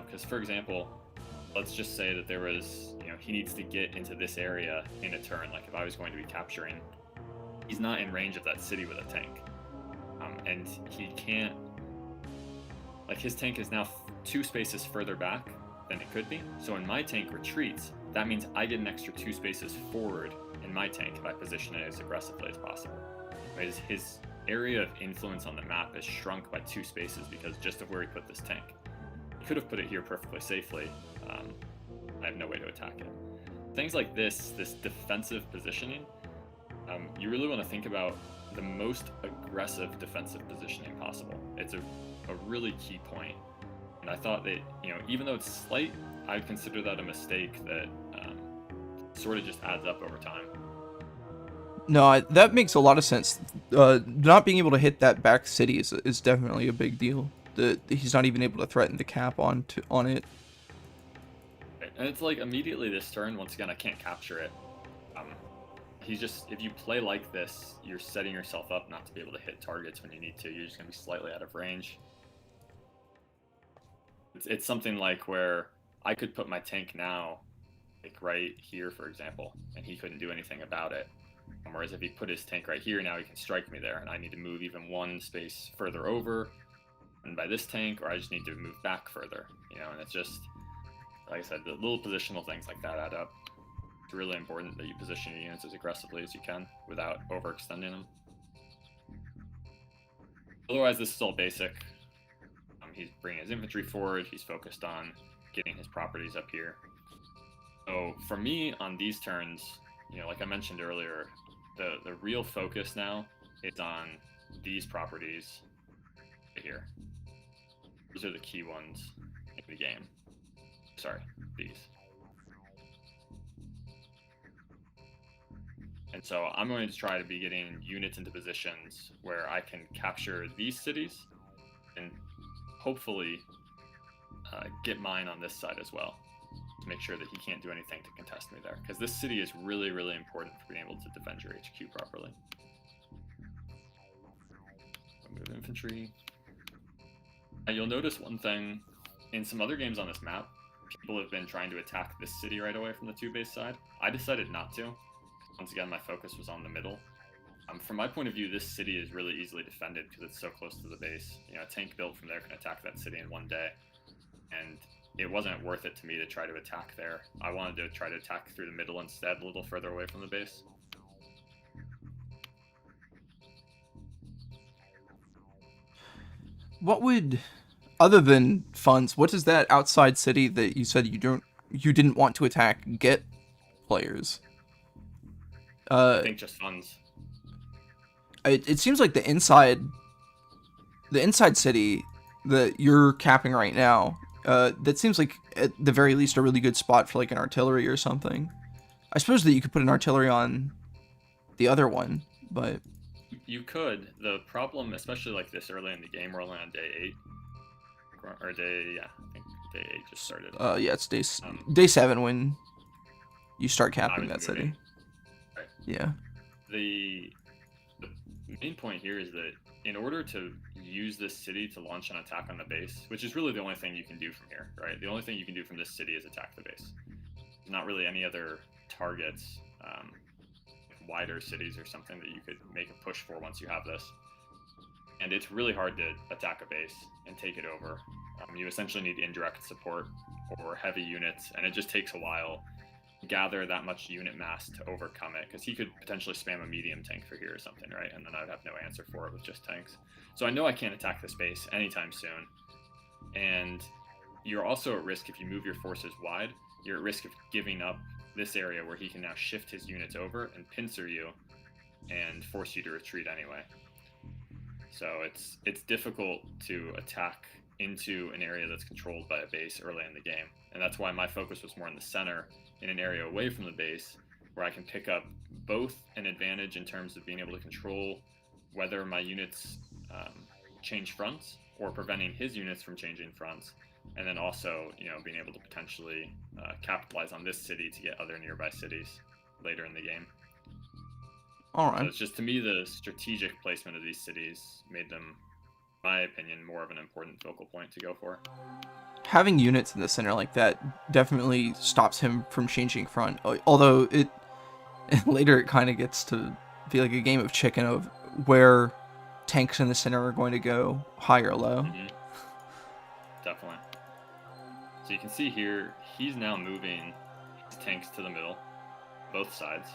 Because, for example, let's just say that there was, he needs to get into this area in a turn. Like if I was going to be capturing, he's not in range of that city with a tank. And he can't, like his tank is now 2 spaces further back than it could be. So when my tank retreats, that means I get an extra 2 spaces forward in my tank if I position it as aggressively as possible. His area of influence on the map is shrunk by 2 spaces because just of where he put this tank. He could have put it here perfectly safely. I have no way to attack it. Things like this defensive positioning, you really want to think about the most aggressive defensive positioning possible. It's a really key point. And I thought that, even though it's slight, I'd consider that a mistake that sort of just adds up over time.
No, that makes a lot of sense. Not being able to hit that back city is definitely a big deal. He's not even able to threaten the cap on it.
And it's like immediately this turn, once again, I can't capture it. If you play like this, you're setting yourself up not to be able to hit targets when you need to. You're just going to be slightly out of range. It's something like where I could put my tank now, like right here, for example, and he couldn't do anything about it. Whereas if he put his tank right here, now he can strike me there, and I need to move even 1 space further over, and by this tank, or I just need to move back further, and it's just, like I said, the little positional things like that add up. It's really important that you position your units as aggressively as you can without overextending them. Otherwise, this is all basic. He's bringing his infantry forward, he's focused on getting his properties up here. So for me, on these turns, like I mentioned earlier, the real focus now is on these properties right here. Those are the key ones in the game. Sorry, these. And so I'm going to try to be getting units into positions where I can capture these cities and hopefully get mine on this side as well to make sure that he can't do anything to contest me there. Because this city is really, really important for being able to defend your HQ properly. Move infantry. Now you'll notice one thing in some other games on this map, people have been trying to attack this city right away from the 2-base side. I decided not to. Once again, my focus was on the middle. From my point of view, this city is really easily defended because it's so close to the base. You know, a tank built from there can attack that city in one day. And it wasn't worth it to me to try to attack there. I wanted to try to attack through the middle instead, a little further away from the base.
What would, other than funds, what does that outside city that you said you didn't want to attack get players?
I think just funds.
It seems like the inside city that you're capping right now, that seems like at the very least a really good spot for like an artillery or something. I suppose that you could put an artillery on the other one, but
you could. The problem, especially like this early in the game, we're only on day 8 or I think day 8 just started.
Yeah, it's day 7 when you start capping that city.
Right.
Yeah.
The main point here is that in order to use this city to launch an attack on the base, which is really the only thing you can do from here, right? The only thing you can do from this city is attack the base. There's not really any other targets, wider cities or something that you could make a push for once you have this. And it's really hard to attack a base and take it over. You essentially need indirect support or heavy units, and it just takes a while to gather that much unit mass to overcome it, because he could potentially spam a medium tank for here or something, right? And then I'd have no answer for it with just tanks. So I know I can't attack this base anytime soon. And you're also at risk if you move your forces wide. You're at risk of giving up this area where he can now shift his units over and pincer you and force you to retreat anyway. So it's difficult to attack into an area that's controlled by a base early in the game. And that's why my focus was more in the center, in an area away from the base, where I can pick up both an advantage in terms of being able to control whether my units change fronts or preventing his units from changing fronts, and then also, you know, being able to potentially capitalize on this city to get other nearby cities later in the game.
All right.
So it's just, to me, the strategic placement of these cities made them, in my opinion, more of an important focal point to go for.
Having units in the center like that definitely stops him from changing front. Although later it kind of gets to be like a game of chicken of where tanks in the center are going to go, high or low.
Mm-hmm. Definitely. So you can see here, he's now moving his tanks to the middle, both sides.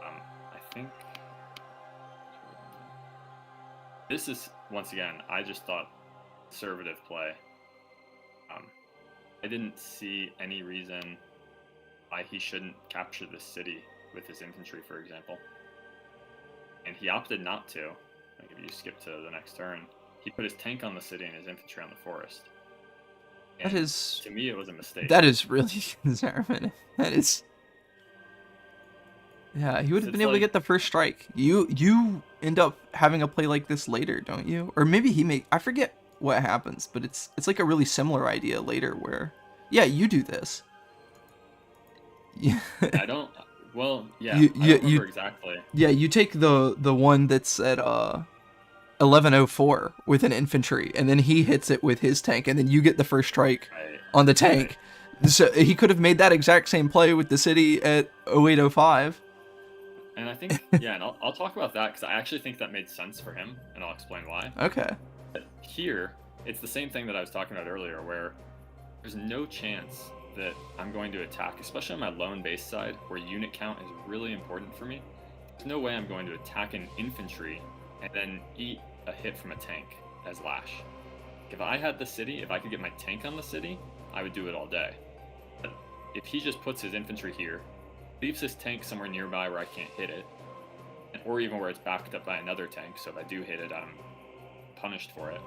I think this is, once again, I just thought conservative play. I didn't see any reason why he shouldn't capture this city with his infantry, for example. And he opted not to. Like, if you skip to the next turn, he put his tank on the city and his infantry on the forest. And
that is,
to me, it was a mistake.
That is really conservative. That is. Yeah, he would have been able to get the first strike. You end up having a play like this later, don't you? Or maybe I forget what happens, but it's like a really similar idea later where, yeah, you do this. Yeah.
I don't. Well, yeah, I don't remember exactly.
Yeah, you take the one that's at 1104 with an infantry, and then he hits it with his tank, and then you get the first strike on the tank. Right. So he could have made that exact same play with the city at 0805.
And I think, yeah, and I'll talk about that because I actually think that made sense for him, and I'll explain why.
Okay.
But here, it's the same thing that I was talking about earlier, where there's no chance that I'm going to attack, especially on my lone base side, where unit count is really important for me. There's no way I'm going to attack an infantry and then eat a hit from a tank as lash. If I had the city, if I could get my tank on the city, I would do it all day. But if he just puts his infantry here, leaves his tank somewhere nearby where I can't hit it, or even where it's backed up by another tank, so if I do hit it, I'm punished for it.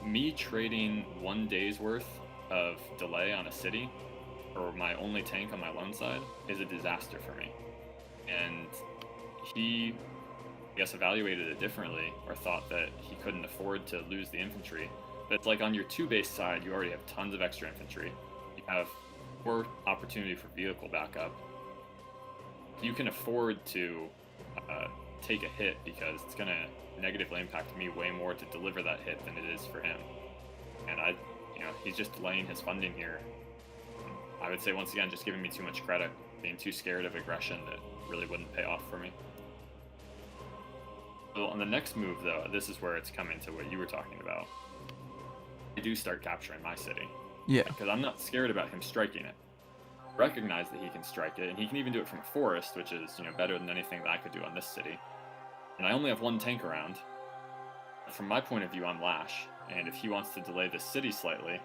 me trading 1 day's worth of delay on a city, or my only tank on my lone side, is a disaster for me. And he, I guess, evaluated it differently, or thought that he couldn't afford to lose the infantry. But it's like on your 2-base side, you already have tons of extra infantry. You have more opportunity for vehicle backup. You can afford to take a hit, because it's going to negatively impact me way more to deliver that hit than it is for him. And he's just delaying his funding here. I would say, once again, just giving me too much credit, being too scared of aggression that really wouldn't pay off for me. So on the next move, though, this is where it's coming to what you were talking about. I do start capturing my city.
Yeah.
Because I'm not scared about him striking it. I recognize that he can strike it, and he can even do it from a forest, which is, better than anything that I could do on this city. And I only have 1 tank around. From my point of view, I'm Lash, and if he wants to delay this city slightly,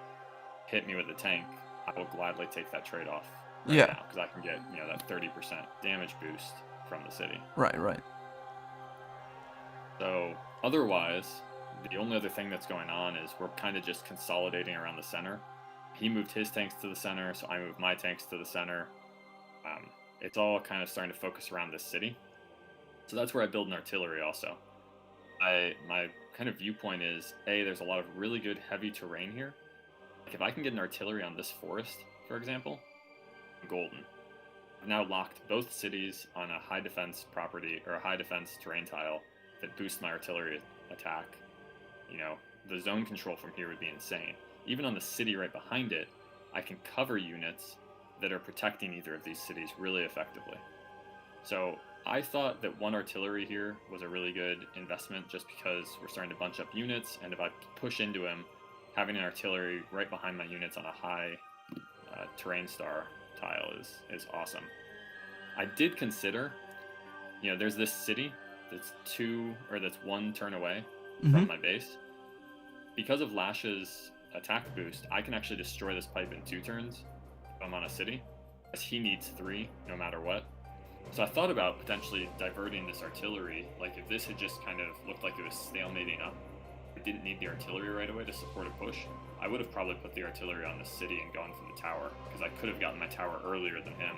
hit me with a tank, I will gladly take that trade-off right now, because I can get, that 30% damage boost from the city.
Right.
So, otherwise, the only other thing that's going on is we're kind of just consolidating around the center. He moved his tanks to the center, so I moved my tanks to the center. It's all kind of starting to focus around this city. So that's where I build an artillery also. My kind of viewpoint is, there's a lot of really good heavy terrain here. Like, if I can get an artillery on this forest, for example, I'm golden. I've now locked both cities on a high defense property, or a high defense terrain tile that boosts my artillery attack. The zone control from here would be insane. Even on the city right behind it, I can cover units that are protecting either of these cities really effectively. So I thought that 1 artillery here was a really good investment, just because we're starting to bunch up units, and if I push into him, having an artillery right behind my units on a high terrain star tile is awesome. I did consider, there's this city that's 1 turn away from my base. Because of Lash's attack boost, I can actually destroy this pipe in 2 turns if I'm on a city, as he needs 3 no matter what. So I thought about potentially diverting this artillery. Like, if this had just kind of looked like it was stalemating up, I didn't need the artillery right away to support a push, I would have probably put the artillery on the city and gone for the tower, because I could have gotten my tower earlier than him,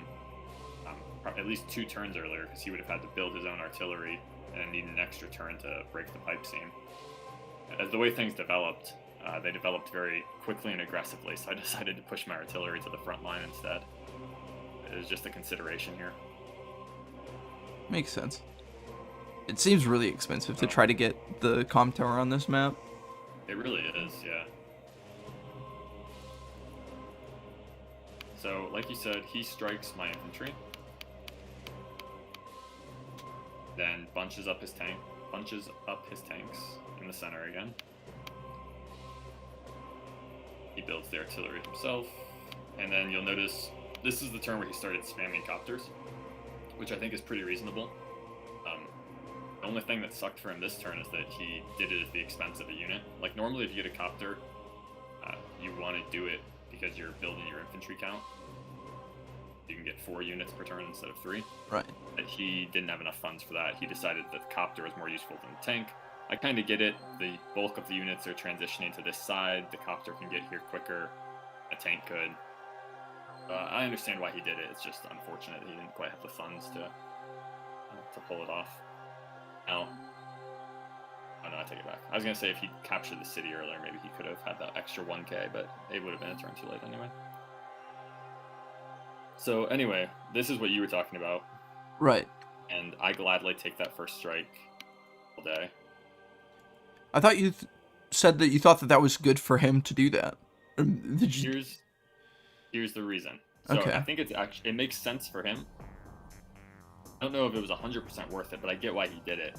at least 2 turns earlier, because he would have had to build his own artillery and then need an extra turn to break the pipe seam. As the way things developed, they developed very quickly and aggressively, so I decided to push my artillery to the front line instead. It was just a consideration here.
Makes sense. It seems really expensive to try to get the comm tower on this map.
It really is, yeah. So, like you said, he strikes my infantry, then bunches up his tanks in the center again. He builds the artillery himself, and then you'll notice this is the turn where he started spamming copters, which I think is pretty reasonable. The only thing that sucked for him this turn is that he did it at the expense of a unit. Like, normally if you get a copter, you want to do it because you're building your infantry count. You can get 4 units per turn instead of 3.
Right.
But he didn't have enough funds for that. He decided that the copter was more useful than the tank. I kind of get it. The bulk of the units are transitioning to this side. The copter can get here quicker. A tank could. I understand why he did it. It's just unfortunate that he didn't quite have the funds to pull it off. Now, oh no, I take it back. I was gonna say if he captured the city earlier, maybe he could have had that extra 1k, but it would have been a turn too late anyway. So anyway, this is what you were talking about.
Right.
And I gladly take that first strike all day.
I thought you said that you thought that was good for him to do that.
Here's the reason. So okay. I think it makes sense for him. I don't know if it was 100% worth it, but I get why he did it.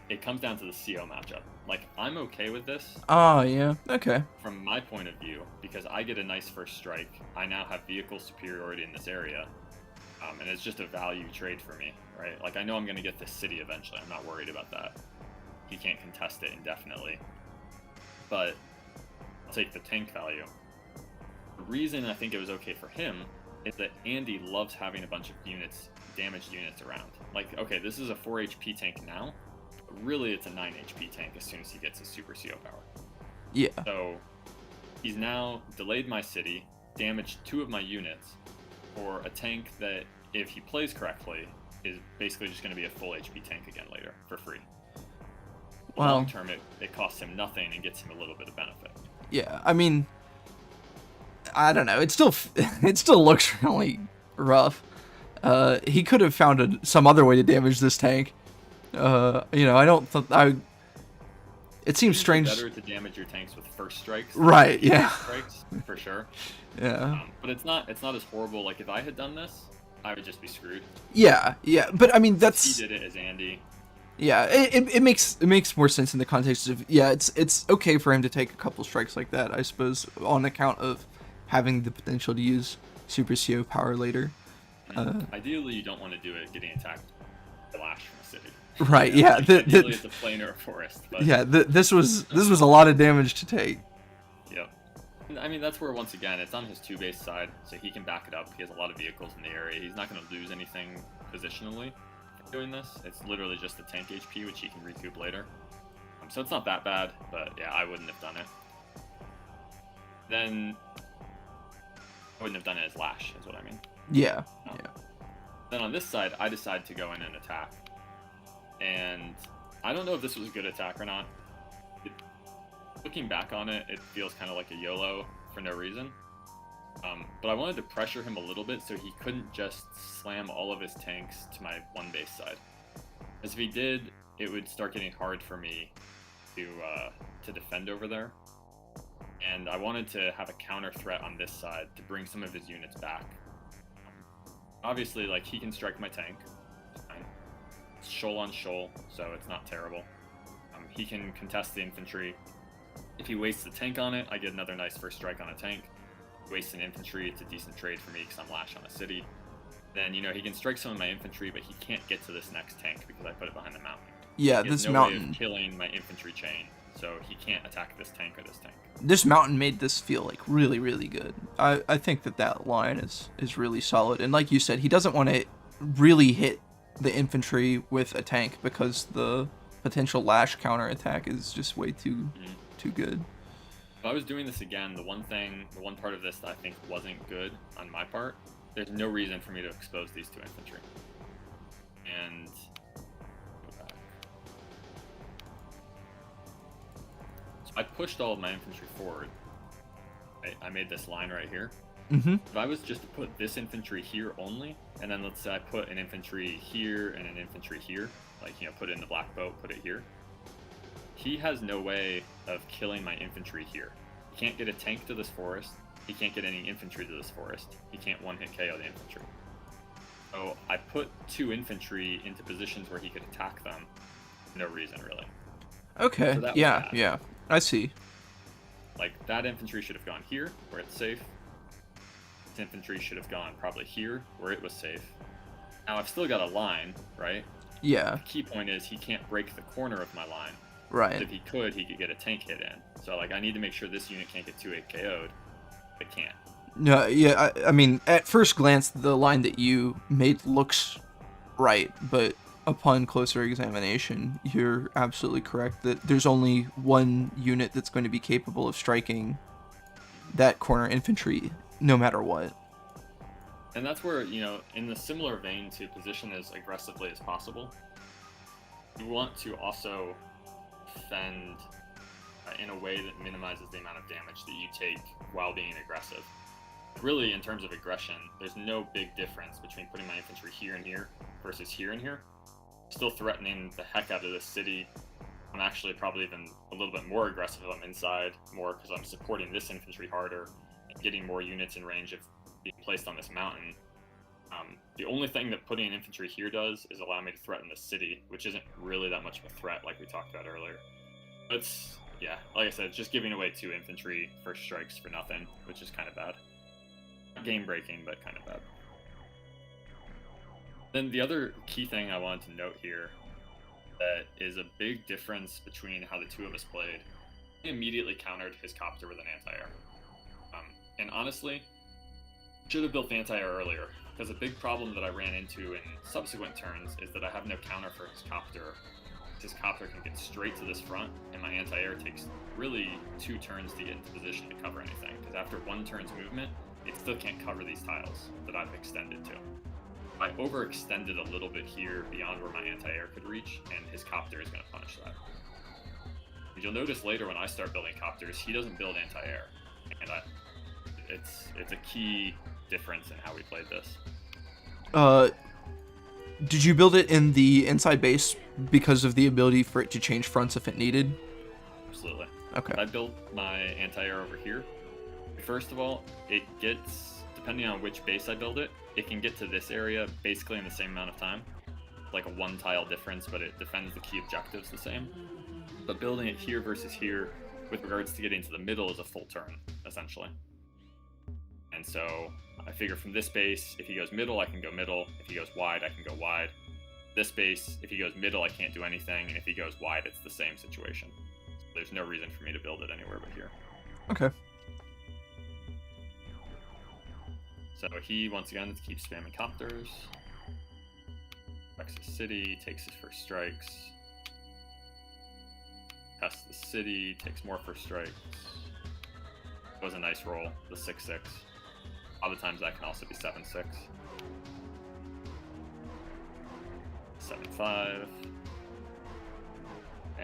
It comes down to the CO matchup. Like, I'm okay with this.
Oh, yeah. Okay.
From my point of view, because I get a nice first strike. I now have vehicle superiority in this area. And it's just a value trade for me, right? Like, I know I'm going to get this city eventually. I'm not worried about that. He can't contest it indefinitely. But I'll take the tank value. The reason I think it was okay for him is that Andy loves having a bunch of damaged units around. Like, okay, this is a 4 HP tank now, but really it's a 9 HP tank as soon as he gets his super CO power.
Yeah.
So he's now delayed my city, damaged 2 of my units, for a tank that, if he plays correctly, is basically just going to be a full HP tank again later for free.
Well,
long term, it costs him nothing and gets him a little bit of benefit.
Yeah, I mean, I don't know. It still looks really rough. He could have found some other way to damage this tank. I don't. It seems strange.
It's better to damage your tanks with first strikes.
Right. Yeah.
Strikes for sure.
Yeah.
But it's not as horrible. Like, if I had done this, I would just be screwed.
Yeah. Yeah. But I mean, that's.
He did it as Andy.
Yeah, it makes more sense in the context of, yeah, it's okay for him to take a couple strikes like that, I suppose, on account of having the potential to use Super CO power later.
Ideally, you don't want to do it getting attacked by Lash from a city.
Right. Yeah.
Ideally, it's a plain or a forest. But
yeah. This was a lot of damage to take.
Yep. I mean, that's where, once again, it's on his 2-base side, so he can back it up. He has a lot of vehicles in the area. He's not going to lose anything positionally doing this. It's literally just the tank HP, which he can recoup later. So it's not that bad, but yeah, I wouldn't have done it. Then I wouldn't have done it as Lash, is what I mean.
Yeah.
Then on this side, I decide to go in and attack. And I don't know if this was a good attack or not. Looking back on it, it feels kind of like a YOLO for no reason. But I wanted to pressure him a little bit so he couldn't just slam all of his tanks to my 1-base side. As if he did, it would start getting hard for me to defend over there. And I wanted to have a counter threat on this side to bring some of his units back. Obviously, like, he can strike my tank. It's shoal on shoal, so it's not terrible. He can contest the infantry. If he wastes the tank on it, I get another nice first strike on a tank. Waste an infantry, it's a decent trade for me because I'm Lash on a city. Then, he can strike some of my infantry, but he can't get to this next tank because I put it behind the mountain.
Yeah,
he has
this
no
mountain
way of killing my infantry chain, so he can't attack this tank or this tank.
This mountain made this feel like really, really good. I think that line is really solid, and like you said, he doesn't want to really hit the infantry with a tank because the potential Lash counter attack is just way too good.
If I was doing this again, the one part of this that I think wasn't good on my part, there's no reason for me to expose these 2 infantry. And so I pushed all of my infantry forward. I made this line right here. If I was just to put this infantry here only, and then let's say I put an infantry here and an infantry here, like, put it in the black boat, put it here, he has no way of killing my infantry here. He can't get a tank to this forest. He can't get any infantry to this forest. He can't one-hit KO the infantry. So I put 2 infantry into positions where he could attack them. No reason, really.
Okay,
So
yeah, I see.
Like, that infantry should have gone here, where it's safe. This infantry should have gone probably here, where it was safe. Now, I've still got a line, right?
Yeah.
The key point is he can't break the corner of my line.
Right.
If he could, he could get a tank hit in. So, like, I need to make sure this unit can't get 2-8 KO'd. It can't.
No, yeah, I mean, at first glance, the line that you made looks right, but upon closer examination, you're absolutely correct that there's only one unit that's going to be capable of striking that corner infantry, no matter what.
And that's where, in the similar vein to position as aggressively as possible, you want to also defend in a way that minimizes the amount of damage that you take while being aggressive. Really, in terms of aggression, there's no big difference between putting my infantry here and here versus here and here. Still threatening the heck out of this city. I'm actually probably even a little bit more aggressive if I'm inside, more because I'm supporting this infantry harder and getting more units in range of being placed on this mountain. The only thing that putting infantry here does is allow me to threaten the city, which isn't really that much of a threat like we talked about earlier. It's, yeah, like I said, just giving away 2 infantry first strikes for nothing, which is kind of bad. Not game breaking, but kind of bad. Then the other key thing I wanted to note here that is a big difference between how the 2 of us played. He immediately countered his copter with an anti-air. And honestly, should have built the anti-air earlier, because a big problem that I ran into in subsequent turns is that I have no counter for his copter his copter can get straight to this front, and my anti-air takes really 2 turns to get into position to cover anything, because after 1 turn's movement, it still can't cover these tiles that I've extended to. I overextended a little bit here beyond where my anti-air could reach, and his copter is going to punish that. And you'll notice later when I start building copters, he doesn't build anti-air, and it's a key difference in how we played this.
Did you build it in the inside base because of the ability for it to change fronts if it needed?
Absolutely.
Okay.
I built my anti-air over here. First of all, it gets, depending on which base I build it, it can get to this area basically in the same amount of time. Like a 1 tile difference, but it defends the key objectives the same. But building it here versus here, with regards to getting to the middle, is a full turn, essentially. And so I figure from this base, if he goes middle, I can go middle. If he goes wide, I can go wide. This base, if he goes middle, I can't do anything. And if he goes wide, it's the same situation. So there's no reason for me to build it anywhere but here.
Okay.
So he, once again, keeps spamming copters. Wrecks his city, takes his first strikes. Pests the city, takes more first strikes. It was a nice roll, the 6-6. Other times that can also be 7-6. 7-5.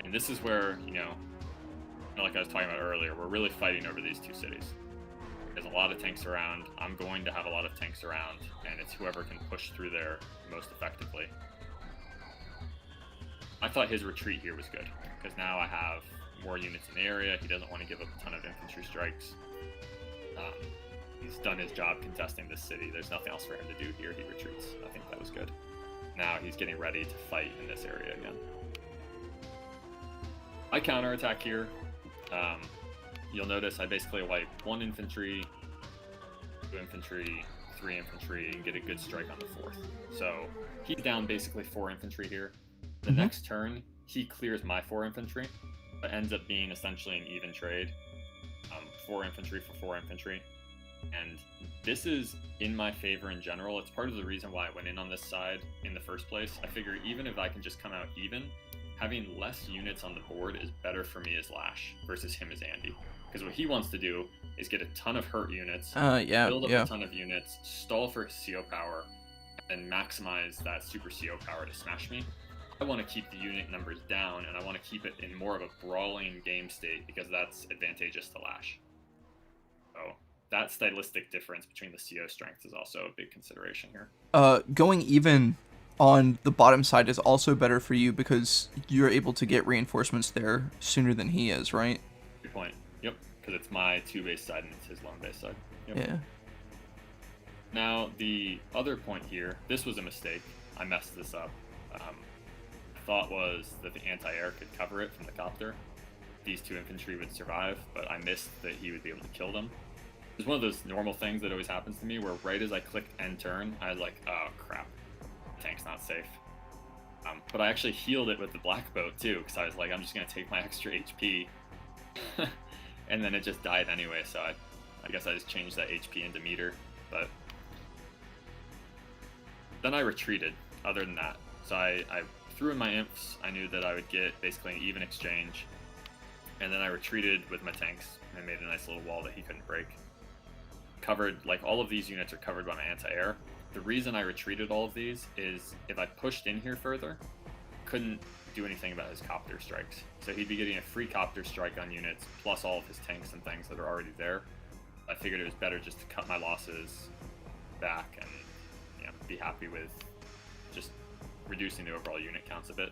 And this is where, like I was talking about earlier, we're really fighting over these 2 cities. There's a lot of tanks around. I'm going to have a lot of tanks around, and it's whoever can push through there most effectively. I thought his retreat here was good, because now I have more units in the area. He doesn't want to give up a ton of infantry strikes. He's done his job contesting this city. There's nothing else for him to do here. He retreats. I think that was good. Now he's getting ready to fight in this area again. I counterattack here. You'll notice I basically wipe 1 infantry, 2 infantry, 3 infantry, and get a good strike on the 4th. So he's down basically 4 infantry here. The next turn, he clears my 4 infantry, but ends up being essentially an even trade. 4 infantry for 4 infantry. And this is in my favor in general. It's part of the reason why I went in on this side in the first place. I figure even if I can just come out even, having less units on the board is better for me as Lash versus him as Andy. Because what he wants to do is get a ton of hurt units, build up a ton of units, stall for CO power, and maximize that super CO power to smash me. I want to keep the unit numbers down, and I want to keep it in more of a brawling game state because that's advantageous to Lash. So that stylistic difference between the CO strength is also a big consideration here.
Going even on the bottom side is also better for you because you're able to get reinforcements there sooner than he is, right?
Good point. Yep, because it's my 2-base side and it's his lone base side. Yep.
Yeah.
Now, the other point here, this was a mistake. I messed this up. Thought was that the anti-air could cover it from the copter. These 2 infantry would survive, but I missed that he would be able to kill them. It's one of those normal things that always happens to me where right as I click end turn, I was like, oh crap, the tank's not safe. But I actually healed it with the black boat too, because I was like, I'm just going to take my extra HP. And then it just died anyway, so I guess I just changed that HP into meter. But then I retreated, other than that. So I threw in my imps. I knew that I would get basically an even exchange. And then I retreated with my tanks and made a nice little wall that he couldn't break. Covered, like all of these units are covered by my anti-air. The reason I retreated all of these is if I pushed in here further, couldn't do anything about his copter strikes. So he'd be getting a free copter strike on units, plus all of his tanks and things that are already there. I figured it was better just to cut my losses back and be happy with just reducing the overall unit counts a bit.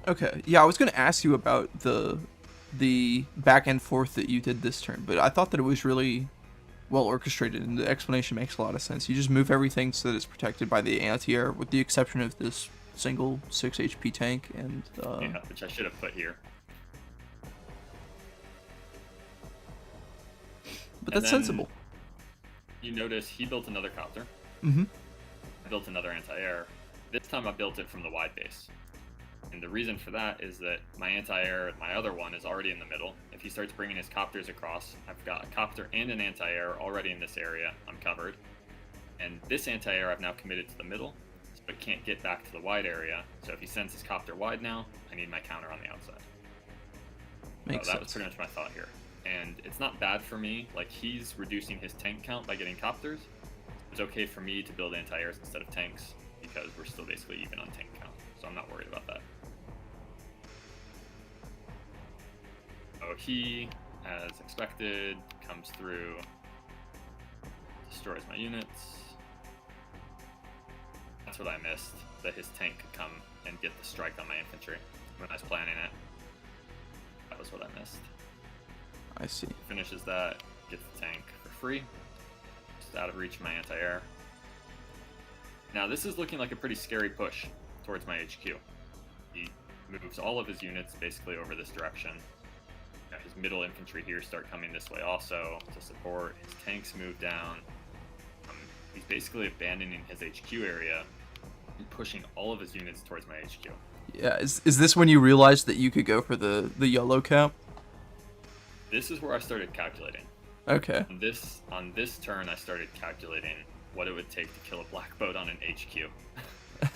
Okay, yeah, I was going to ask you about the back and forth that you did this turn, but I thought that it was really well orchestrated, and the explanation makes a lot of sense. You just move everything so that it's protected by the anti-air, with the exception of this single 6 HP tank, and
which I should have put here.
But that's sensible.
You notice he built another copter.
Mm-hmm.
I built another anti-air. This time I built it from the wide base. And the reason for that is that my anti-air, my other one, is already in the middle. If he starts bringing his copters across, I've got a copter and an anti-air already in this area. I'm covered. And this anti-air I've now committed to the middle. but can't get back to the wide area. So if he sends his copter wide now, I need my counter on the outside.
Makes
so that
sense.
was pretty much my thought here. And it's not bad for me. Like, he's reducing his tank count by getting copters. It's okay for me to build anti-airs instead of tanks because we're still basically even on tank count. So I'm not worried about that. So he, as expected, comes through, destroys my units. That's what I missed, that his tank could come and get the strike on my infantry when I was planning it. That was what I missed.
I see.
Finishes that, gets the tank for free. Just out of reach of my anti-air. Now this is looking like a pretty scary push towards my HQ. He moves all of his units basically over this direction. His middle infantry here start coming this way also to support. His tanks move down. He's basically abandoning his HQ area and pushing all of his units towards my HQ.
Yeah, is this when you realized that you could go for the yellow cap?
This is where I started calculating.
Okay.
On this turn, I started calculating what it would take to kill a black boat on an HQ.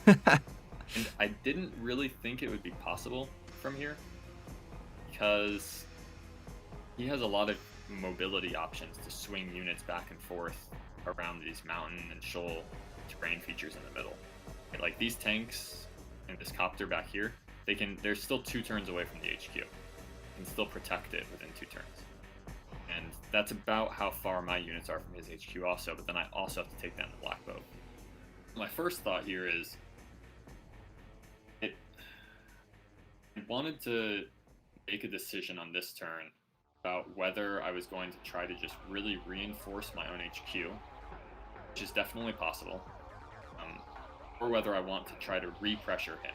And I didn't really think it would be possible from here because he has a lot of mobility options to swing units back and forth around these mountain and shoal terrain features in the middle. Like these tanks and this copter back here, they're still 2 turns away from the HQ. You can still protect it within 2 turns. And that's about how far my units are from his HQ also, but then I also have to take down the black boat. My first thought here is I wanted to make a decision on this turn about whether I was going to try to just really reinforce my own HQ, which is definitely possible, or whether I want to try to re-pressure him.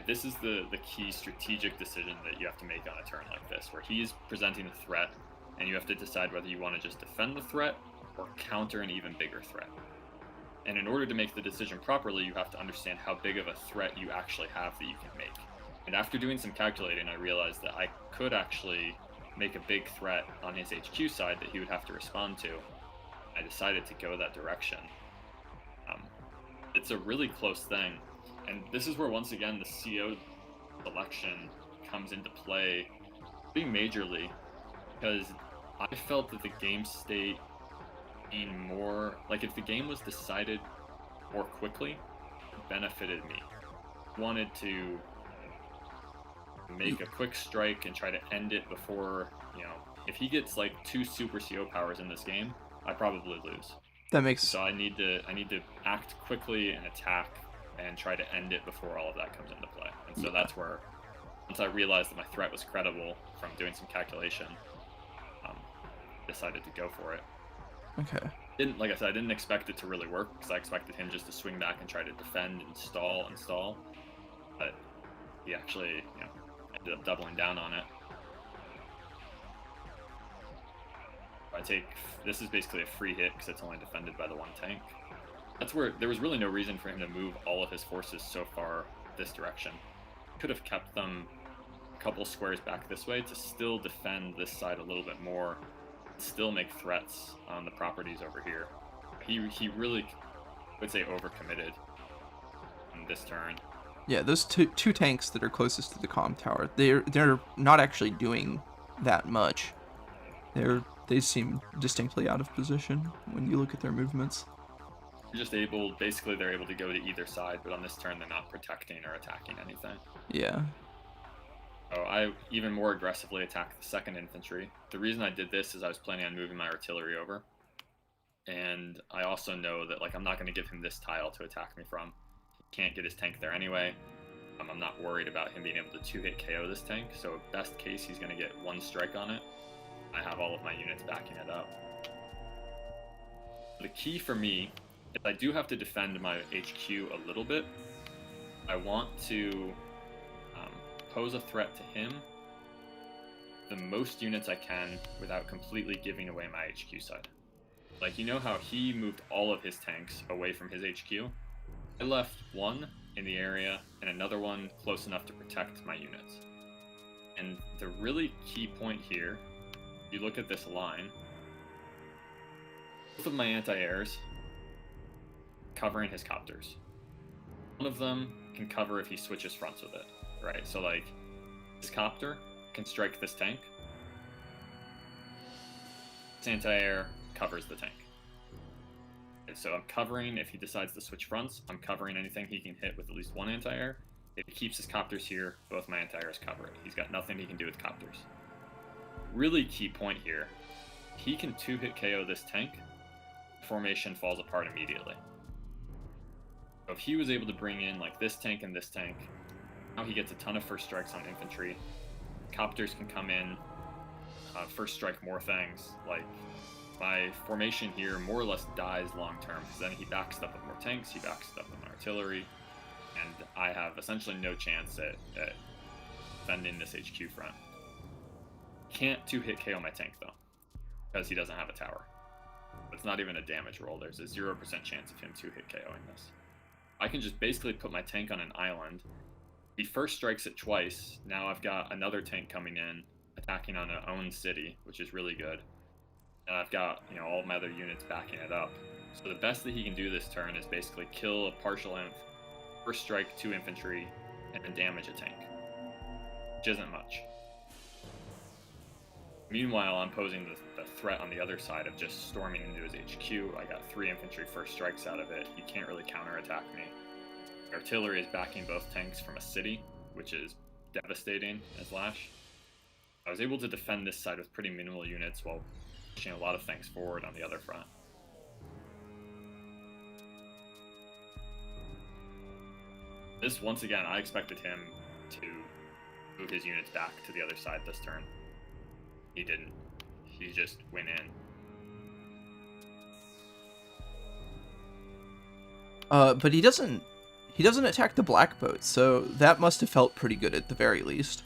This is the key strategic decision that you have to make on a turn like this, where he's presenting a threat, and you have to decide whether you want to just defend the threat or counter an even bigger threat. And in order to make the decision properly, you have to understand how big of a threat you actually have that you can make. And after doing some calculating, I realized that I could actually make a big threat on his HQ side that he would have to respond to. I decided to go that direction. It's a really close thing. And this is where, once again, the CO selection comes into play pretty majorly, because I felt that the game state being more, like if the game was decided more quickly, it benefited me. I wanted to make a quick strike and try to end it before, if he gets like 2 super CO powers in this game, I probably lose.
That makes
So I need to act quickly and attack and try to end it before all of that comes into play. And so that's where, once I realized that my threat was credible from doing some calculation, decided to go for it.
Okay.
Like I said, I didn't expect it to really work because I expected him just to swing back and try to defend and stall. But he actually, ended up doubling down on it. This is basically a free hit because it's only defended by the 1 tank. That's where there was really no reason for him to move all of his forces so far this direction. Could have kept them a couple squares back this way to still defend this side a little bit more, still make threats on the properties over here. He really, I would say, overcommitted in this turn.
Yeah, those two tanks that are closest to the comm tower, they're not actually doing that much. They seem distinctly out of position when you look at their movements.
They're able to go to either side, but on this turn they're not protecting or attacking anything.
Yeah.
So I even more aggressively attacked the 2nd infantry. The reason I did this is I was planning on moving my artillery over. And I also know that I'm not going to give him this tile to attack me from. He can't get his tank there anyway. I'm not worried about him being able to 2-hit KO this tank, so best case he's going to get 1 strike on it. I have all of my units backing it up. The key for me is I do have to defend my HQ a little bit. I want to pose a threat to him the most units I can without completely giving away my HQ side. How he moved all of his tanks away from his HQ? I left 1 in the area and another one close enough to protect my units. And the really key point here, if you look at this line, both of my anti-airs covering his copters. one of them can cover if he switches fronts with it, right? So like this copter can strike this tank. This anti-air covers the tank. Okay, so I'm covering if he decides to switch fronts. I'm covering anything he can hit with at least one anti-air. If he keeps his copters here, both my anti-airs cover it. He's got nothing he can do with copters. Really key point here. He can 2-hit KO this tank. Formation falls apart immediately. So if he was able to bring in like this tank and this tank, now he gets a ton of first strikes on infantry. Copters can come in, first strike more things. Like my formation here more or less dies long term because then he backs it up with more tanks, he backs it up with artillery, and I have essentially no chance at defending this HQ front. Can't 2-hit KO my tank though, because he doesn't have a tower. It's not even a damage roll. There's a 0% chance of him 2-hit KOing this. I can just basically put my tank on an island. He first strikes it twice. Now I've got another tank coming in, attacking on an own city, which is really good. And I've got, you know, all my other units backing it up. So the best that he can do this turn is basically kill a partial inf, first strike 2 infantry, and then damage a tank, which isn't much. Meanwhile, I'm posing the threat on the other side of just storming into his HQ. I got 3 infantry first strikes out of it. He can't really counterattack me. Artillery is backing both tanks from a city, which is devastating as Lash. I was able to defend this side with pretty minimal units while pushing a lot of things forward on the other front. This, once again, I expected him to move his units back to the other side this turn. He didn't. He just went in.
But he doesn't attack the black boat, so that must have felt pretty good at the very least.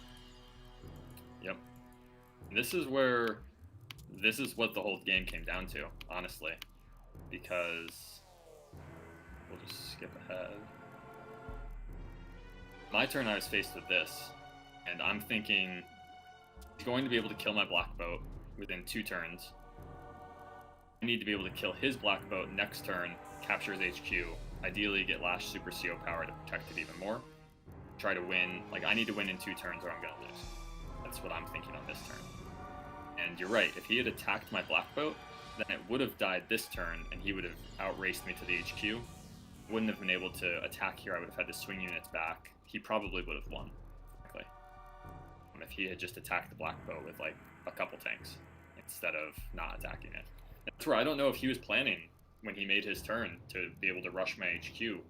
Yep. This is what the whole game came down to, honestly. Because we'll just skip ahead. My turn, I was faced with this, and I'm thinking he's going to be able to kill my black boat within 2 turns. I need to be able to kill his black boat next turn, capture his HQ, ideally get Lash Super CO power to protect it even more. Try to win, like I need to win in 2 turns or I'm gonna lose. That's what I'm thinking on this turn. And you're right, if he had attacked my black boat, then it would have died this turn and he would have outraced me to the HQ. Wouldn't have been able to attack here, I would have had to swing units back. He probably would have won, frankly. If he had just attacked the black boat with like a couple tanks instead of not attacking it. That's where I don't know if he was planning when he made his turn to be able to rush my HQ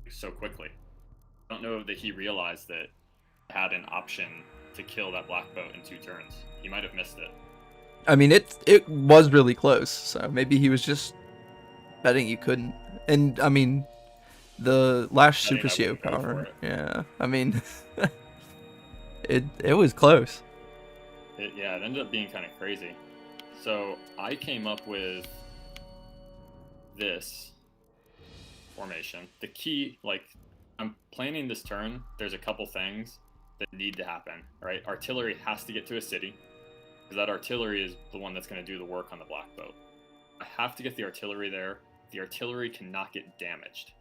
so quickly. I don't know that he realized that I had an option to kill that black boat in 2 turns. He might have missed it.
I mean, it was really close, so maybe he was just betting you couldn't. And I mean, the Lash Super CO power, yeah. I mean, it was close.
It ended up being kind of crazy. So I came up with this formation. The key, like, I'm planning this turn. There's a couple things that need to happen, right? Artillery has to get to a city, because that artillery is the one that's going to do the work on the black boat. I have to get the artillery there. The artillery cannot get damaged.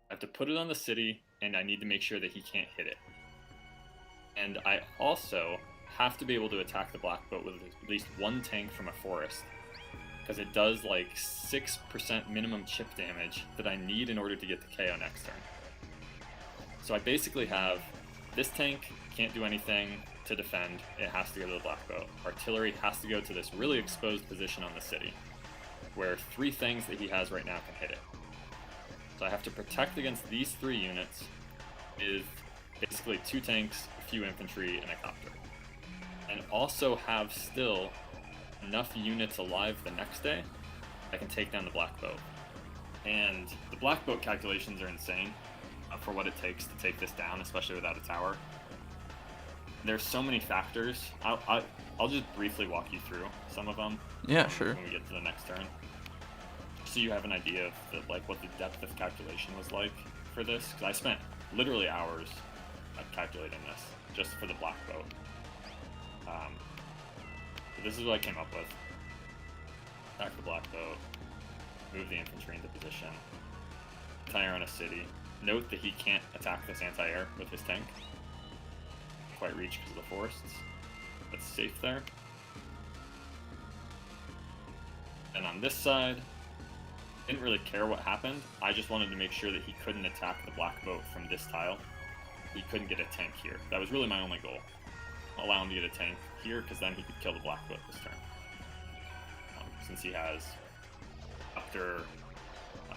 I have to put it on the city, and I need to make sure that he can't hit it. And I also have to be able to attack the black boat with at least 1 tank from a forest, because it does like 6% minimum chip damage that I need in order to get the KO next turn. So I basically have this tank can't do anything to defend, it has to go to the black boat. Artillery has to go to this really exposed position on the city, where 3 things that he has right now can hit it. So I have to protect against these 3 units with basically 2 tanks, a few infantry, and a copter. And also have still enough units alive the next day I can take down the black boat. And the black boat calculations are insane for what it takes to take this down, especially without a tower. There's so many factors. I'll just briefly walk you through some of them.
Yeah, sure.
When we get to the next turn, so you have an idea of what the depth of calculation was like for this. Because I spent literally hours calculating this just for the black boat. So this is what I came up with. Attack the black boat, move the infantry into position, tire on a city, Note that he can't attack this anti-air with his tank. Quite reach because of the forests. That's safe there. And on this side, didn't really care what happened. I just wanted to make sure that he couldn't attack the black boat from this tile. He couldn't get a tank here. That was really my only goal. Allow him to get a tank here, because then he could kill the black boat this turn. Since he has after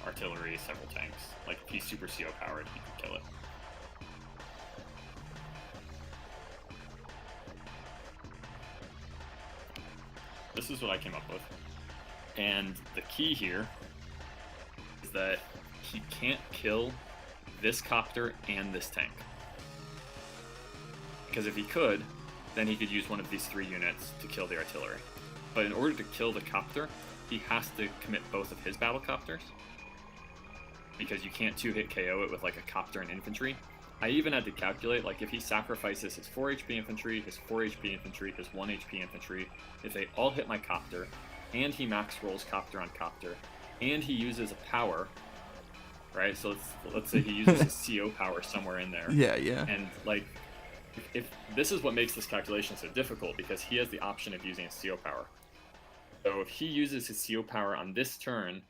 artillery, several tanks. Like, if he's super CO powered, he could kill it. This is what I came up with. And the key here is that he can't kill this copter and this tank. Because if he could, then he could use one of these 3 units to kill the artillery. But in order to kill the copter, he has to commit both of his battle copters. Because you can't 2-hit KO it with like a copter and infantry. I even had to calculate, like, if he sacrifices his 4 HP infantry, his 4 HP infantry, his 1 HP infantry, if they all hit my copter, and he max rolls copter on copter, and he uses a power, right? So let's say he uses his CO power somewhere in there.
Yeah, yeah.
And, like, if this is what makes this calculation so difficult, because he has the option of using his CO power. So if he uses his CO power on this turn,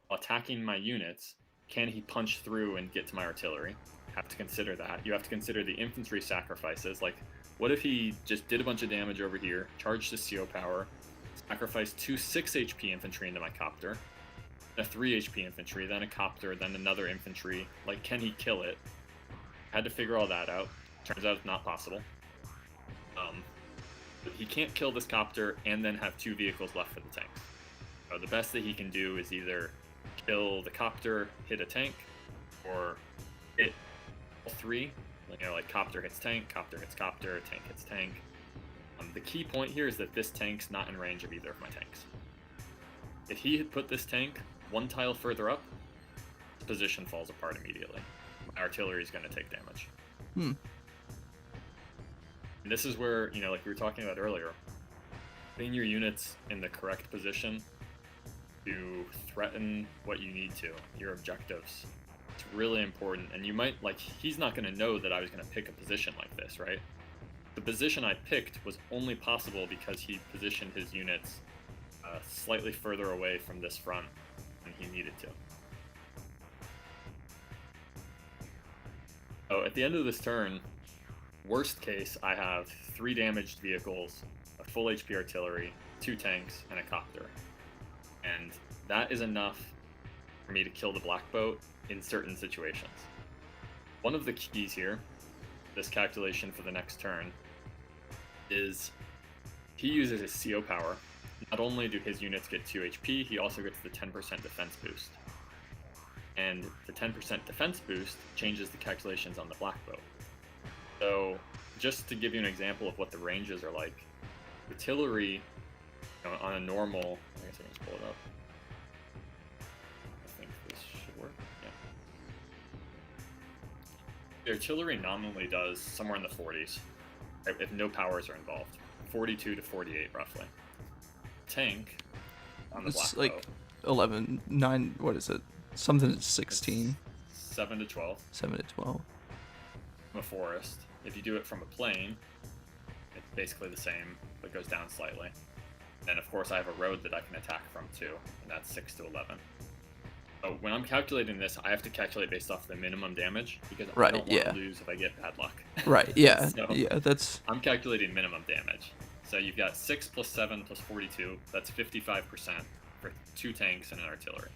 while attacking my units, can he punch through and get to my artillery? Have to consider that. You have to consider the infantry sacrifices. Like, what if he just did a bunch of damage over here, charged his CO power, sacrificed 2 6 HP infantry into my copter, a 3 HP infantry, then a copter, then another infantry. Like, can he kill it? Had to figure all that out. Turns out it's not possible. But he can't kill this copter and then have 2 vehicles left for the tanks. So the best that he can do is either kill the copter, hit a tank, or hit all 3. You know, like copter hits tank, copter hits copter, tank hits tank. The key point here is that this tank's not in range of either of my tanks. If he had put this tank 1 tile further up, his position falls apart immediately. My artillery is going to take damage. And this is where, you know, like we were talking about earlier, putting your units in the correct position to threaten what you need to, your objectives. It's really important. And you might, like, he's not going to know that I was going to pick a position like this, right? The position I picked was only possible because he positioned his units slightly further away from this front than he needed to. So at the end of this turn, worst case, I have 3 damaged vehicles, a full HP artillery, 2 tanks, and a copter. And that is enough for me to kill the black boat in certain situations. One of the keys here, this calculation for the next turn, is he uses his CO power. Not only do his units get 2 HP, he also gets the 10% defense boost. And the 10% defense boost changes the calculations on the black boat. So, just to give you an example of what the ranges are like, artillery, you know, on a normal, I guess I can just pull it up. I think this should work. Yeah. The artillery nominally does somewhere in the 40s, right, if no powers are involved. 42 to 48, roughly. Tank on the black
It's like
boat,
11, 9, what is it? Something 16.
7 to 12.
7 to 12.
From a forest. If you do it from a plane, it's basically the same, but goes down slightly. And of course I have a road that I can attack from too, and that's 6 to 11. So when I'm calculating this, I have to calculate based off the minimum damage, because I don't want to lose if I get bad luck.
Right, yeah.
So
yeah, that's...
I'm calculating minimum damage. So you've got 6 plus 7 plus 42, that's 55% for 2 tanks and an artillery.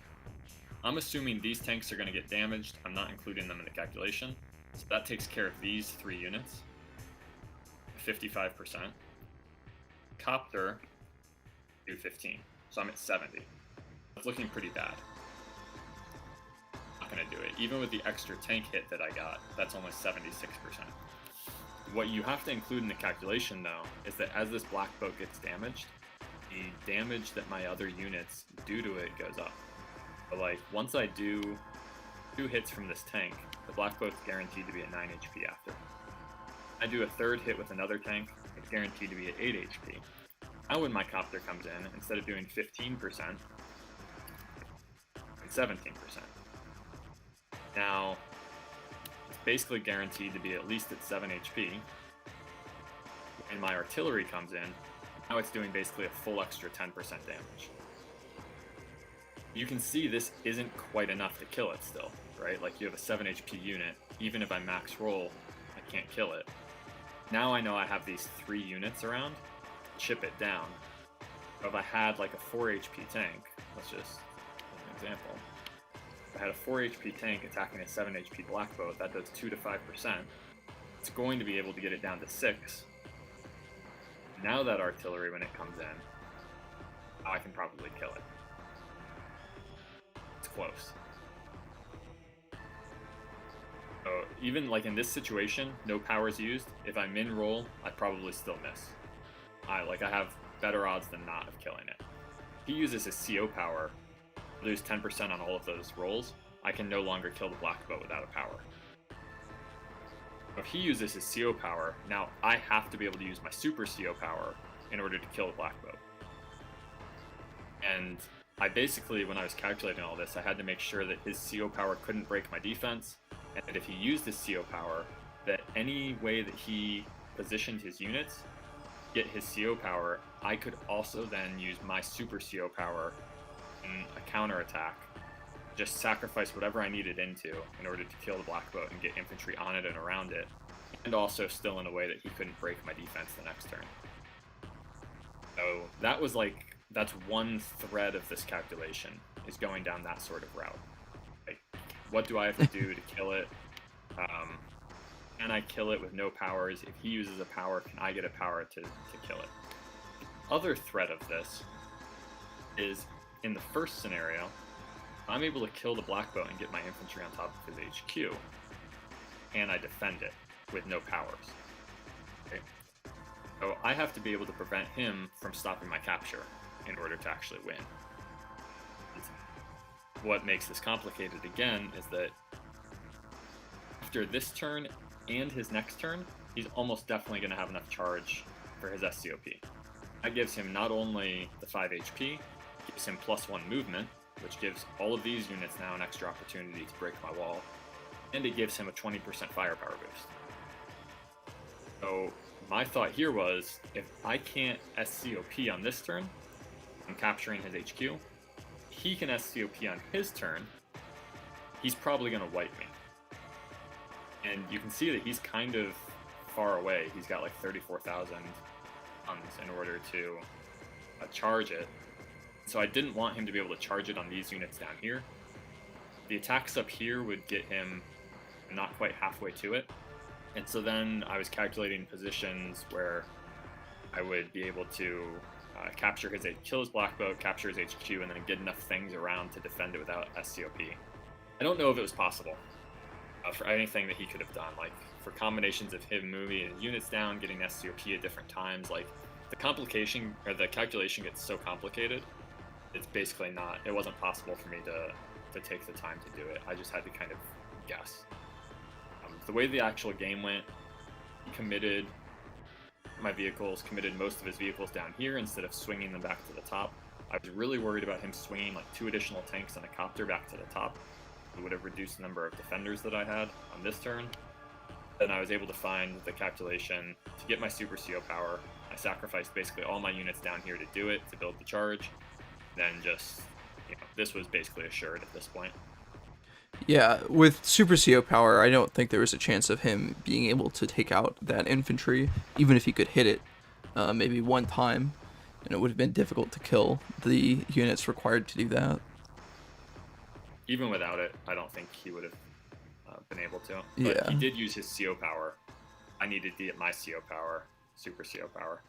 I'm assuming these tanks are going to get damaged. I'm not including them in the calculation. So that takes care of these 3 units. 55%. Copter, do 15. So I'm at 70. That's looking pretty bad. Not going to do it. Even with the extra tank hit that I got, that's only 76%. What you have to include in the calculation, though, is that as this black boat gets damaged, the damage that my other units do to it goes up. But, like, once I do 2 hits from this tank, the black boat's guaranteed to be at 9 HP after. I do a 3rd hit with another tank, it's guaranteed to be at 8 HP. Now when my copter comes in, instead of doing 15%, it's 17%. Now, it's basically guaranteed to be at least at 7 HP. And my artillery comes in, now it's doing basically a full extra 10% damage. You can see this isn't quite enough to kill it still, right? Like, you have a 7 HP unit, even if I max roll, I can't kill it. Now I know I have these 3 units around, chip it down. If I had like a 4 HP tank, let's just, as an example, if I had a 4 HP tank attacking a 7 HP black boat, that does 2 to 5%. It's going to be able to get it down to 6. Now that artillery, when it comes in, I can probably kill it. It's close. So even like in this situation, no powers used, if I min roll, I probably still miss. I have better odds than not of killing it. If he uses his CO power, lose 10% on all of those rolls, I can no longer kill the black boat without a power. If he uses his CO power, now I have to be able to use my super CO power in order to kill the black boat. And I basically, when I was calculating all this, I had to make sure that his CO power couldn't break my defense, and that if he used his CO power, that any way that he positioned his units, get his CO power, I could also then use my super CO power in a counterattack, just sacrifice whatever I needed into in order to kill the black boat and get infantry on it and around it, and also still in a way that he couldn't break my defense the next turn. So that was like, that's one thread of this calculation, is going down that sort of route. Like, what do I have to do to kill it? Can I kill it with no powers? If he uses a power, can I get a power to kill it? The other thread of this is, in the first scenario, I'm able to kill the black boat and get my infantry on top of his HQ, and I defend it with no powers. Okay? So I have to be able to prevent him from stopping my capture in order to actually win. What makes this complicated again is that after this turn and his next turn, he's almost definitely going to have enough charge for his SCOP. That gives him not only the 5 HP, gives him +1 movement, which gives all of these units now an extra opportunity to break my wall, and it gives him a 20% firepower boost. So my thought here was, if I can't SCOP on this turn, I'm capturing his HQ, he can SCOP on his turn, he's probably going to wipe me. And you can see that he's kind of far away. He's got like 34,000 tons in order to charge it. So I didn't want him to be able to charge it on these units down here. The attacks up here would get him not quite halfway to it. And so then I was calculating positions where I would be able to kill his black boat, capture his HQ, and then get enough things around to defend it without SCOP. I don't know if it was possible for anything that he could have done, like for combinations of him moving his units down, getting SCOP at different times. Like, the complication, or the calculation gets so complicated, it's basically not, it wasn't possible for me to take the time to do it. I just had to kind of guess. The way the actual game went, he committed most of his vehicles down here instead of swinging them back to the top. I was really worried about him swinging like 2 additional tanks and a copter back to the top. It would have reduced the number of defenders that I had on this turn. Then I was able to find the calculation to get my super CO power. I sacrificed basically all my units down here to do it, to build the charge. Then just, this was basically assured at this point.
Yeah, with super CO power, I don't think there was a chance of him being able to take out that infantry, even if he could hit it maybe one time, and it would have been difficult to kill the units required to do that.
Even without it, I don't think he would have been able to. But
yeah.
He did use his CO power. I needed to get my CO power, super CO power.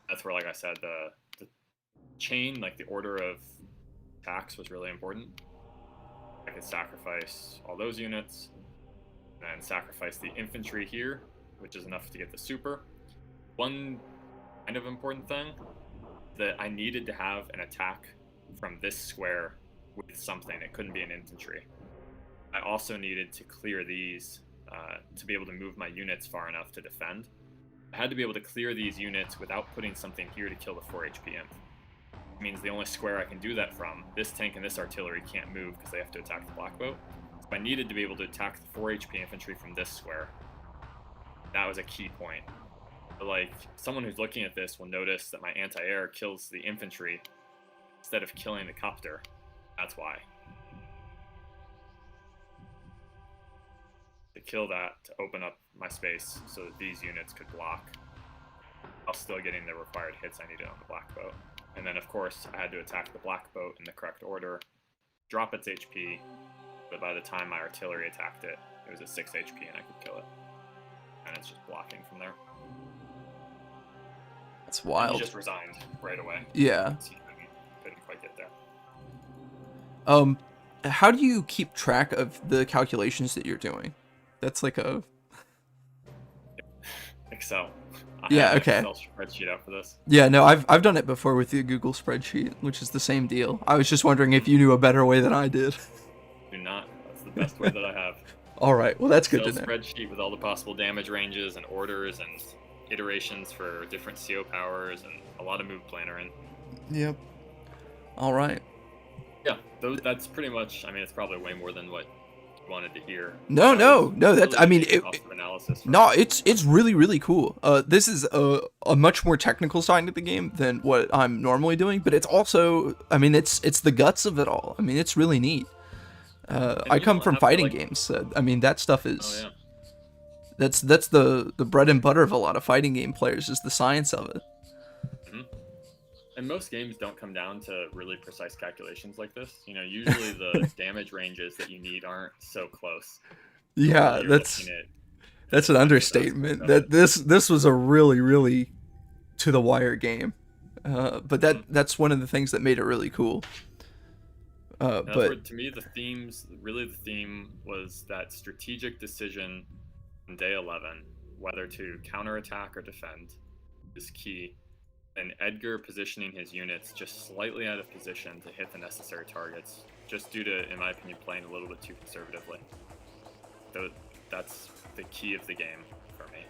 That's where, like I said, the chain, like the order of attacks was really important. I could sacrifice all those units, and sacrifice the infantry here, which is enough to get the super. One kind of important thing, that I needed to have an attack from this square with something. It couldn't be an infantry. I also needed to clear these to be able to move my units far enough to defend. I had to be able to clear these units without putting something here to kill the 4 HP imp. It means the only square I can do that from, this tank and this artillery can't move because they have to attack the black boat. I needed to be able to attack the 4 HP infantry from this square. That was a key point. But like, someone who's looking at this will notice that my anti-air kills the infantry instead of killing the copter. That's why. To kill that, to open up my space so that these units could block, while still getting the required hits I needed on the black boat. And then, of course, I had to attack the black boat in the correct order, drop its HP, but by the time my artillery attacked it, it was at 6 HP and I could kill it. And it's just blocking from there.
That's wild.
He just resigned right away.
Yeah.
He couldn't quite get there.
How do you keep track of the calculations that you're doing? That's like a...
Excel.
Yeah,
I have
okay.
an Excel spreadsheet out for this.
Yeah, no, I've done it before with the Google spreadsheet, which is the same deal. I was just wondering if you knew a better way than I did.
Do not. That's the best way that I have.
All right, well, that's good to
Excel
know.
spreadsheet with all the possible damage ranges and orders and iterations for different CO powers and a lot of move planner in.
Yep. All right.
Yeah, that's pretty much. I mean, it's probably way more than what you wanted to hear.
No, that's.
Really
I mean,
cost of analysis.
no, it's really cool. This is a much more technical side of the game than what I'm normally doing, but it's also, I mean, it's the guts of it all. I mean, it's really neat. I come from fighting games. So, I mean, that stuff is.
Oh, yeah.
That's the bread and butter of a lot of fighting game players, is the science of it.
Mm-hmm. And most games don't come down to really precise calculations like this. You know, usually the damage ranges that you need aren't so close.
Yeah, that's an understatement. That this was a really to the wire game, but that's one of the things that made it really cool. But
to me, the theme was that strategic decision on day 11, whether to counterattack or defend, is key. And Edgar positioning his units just slightly out of position to hit the necessary targets, just due to, in my opinion, playing a little bit too conservatively. That's the key of the game for me.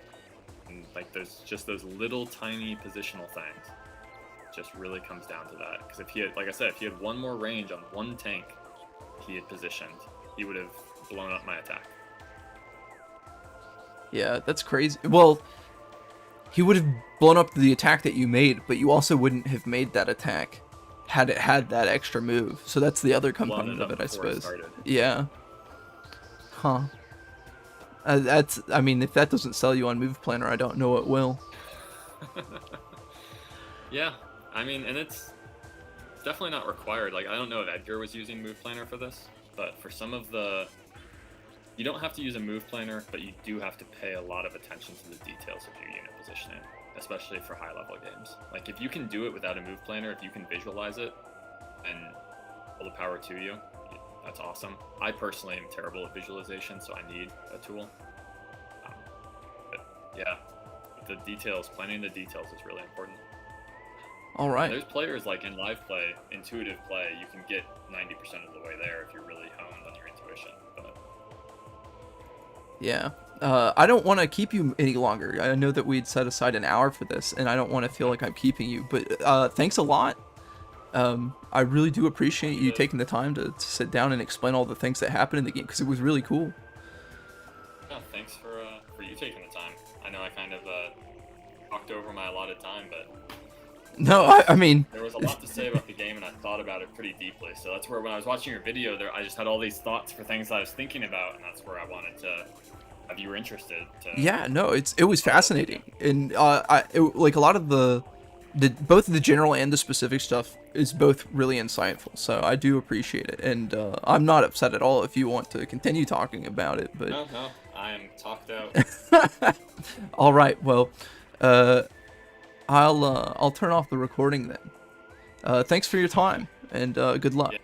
And like, there's just those little tiny positional things. It just really comes down to that. Because if he had, like I said, if he had one more range on one tank he had positioned, he would have blown up my attack.
yeah, that's crazy. Well, he would have blown up the attack that you made, but you also wouldn't have made that attack had it had that extra move. So that's the other component of it, I suppose. Yeah. Huh. I mean, if that doesn't sell you on Move Planner, I don't know what will.
Yeah, I mean, and it's definitely not required. Like, I don't know if Edgar was using Move Planner for this, but for some of the... You don't have to use a Move Planner, but you do have to pay a lot of attention to the details of your unit positioning, especially for high-level games. Like, if you can do it without a Move Planner, if you can visualize it, and all the power to you, that's awesome. I personally am terrible at visualization, so I need a tool. But yeah, the details, planning the details is really important.
All right.
And there's players like in live play, intuitive play, you can get 90% of the way there if you're really honed on your intuition. But
yeah. I don't want to keep you any longer. I know that we'd set aside an hour for this, and I don't want to feel like I'm keeping you. But thanks a lot. I really do appreciate you taking the time to sit down and explain all the things that happened in the game, because it was really cool.
yeah, thanks for you taking the time. I know I kind of talked over my allotted time, but
No, I mean...
There was a lot to say about the game, and I thought about it pretty deeply. So that's where, when I was watching your video, I just had all these thoughts for things I was thinking about, and that's where I wanted to have you interested.
Yeah, no, it was fascinating, and like a lot of both the general and the specific stuff is both really insightful. So I do appreciate it, and I'm not upset at all if you want to continue talking about it. But
no, I am talked out.
All right, well, I'll turn off the recording then. Thanks for your time, and good luck.
Yeah.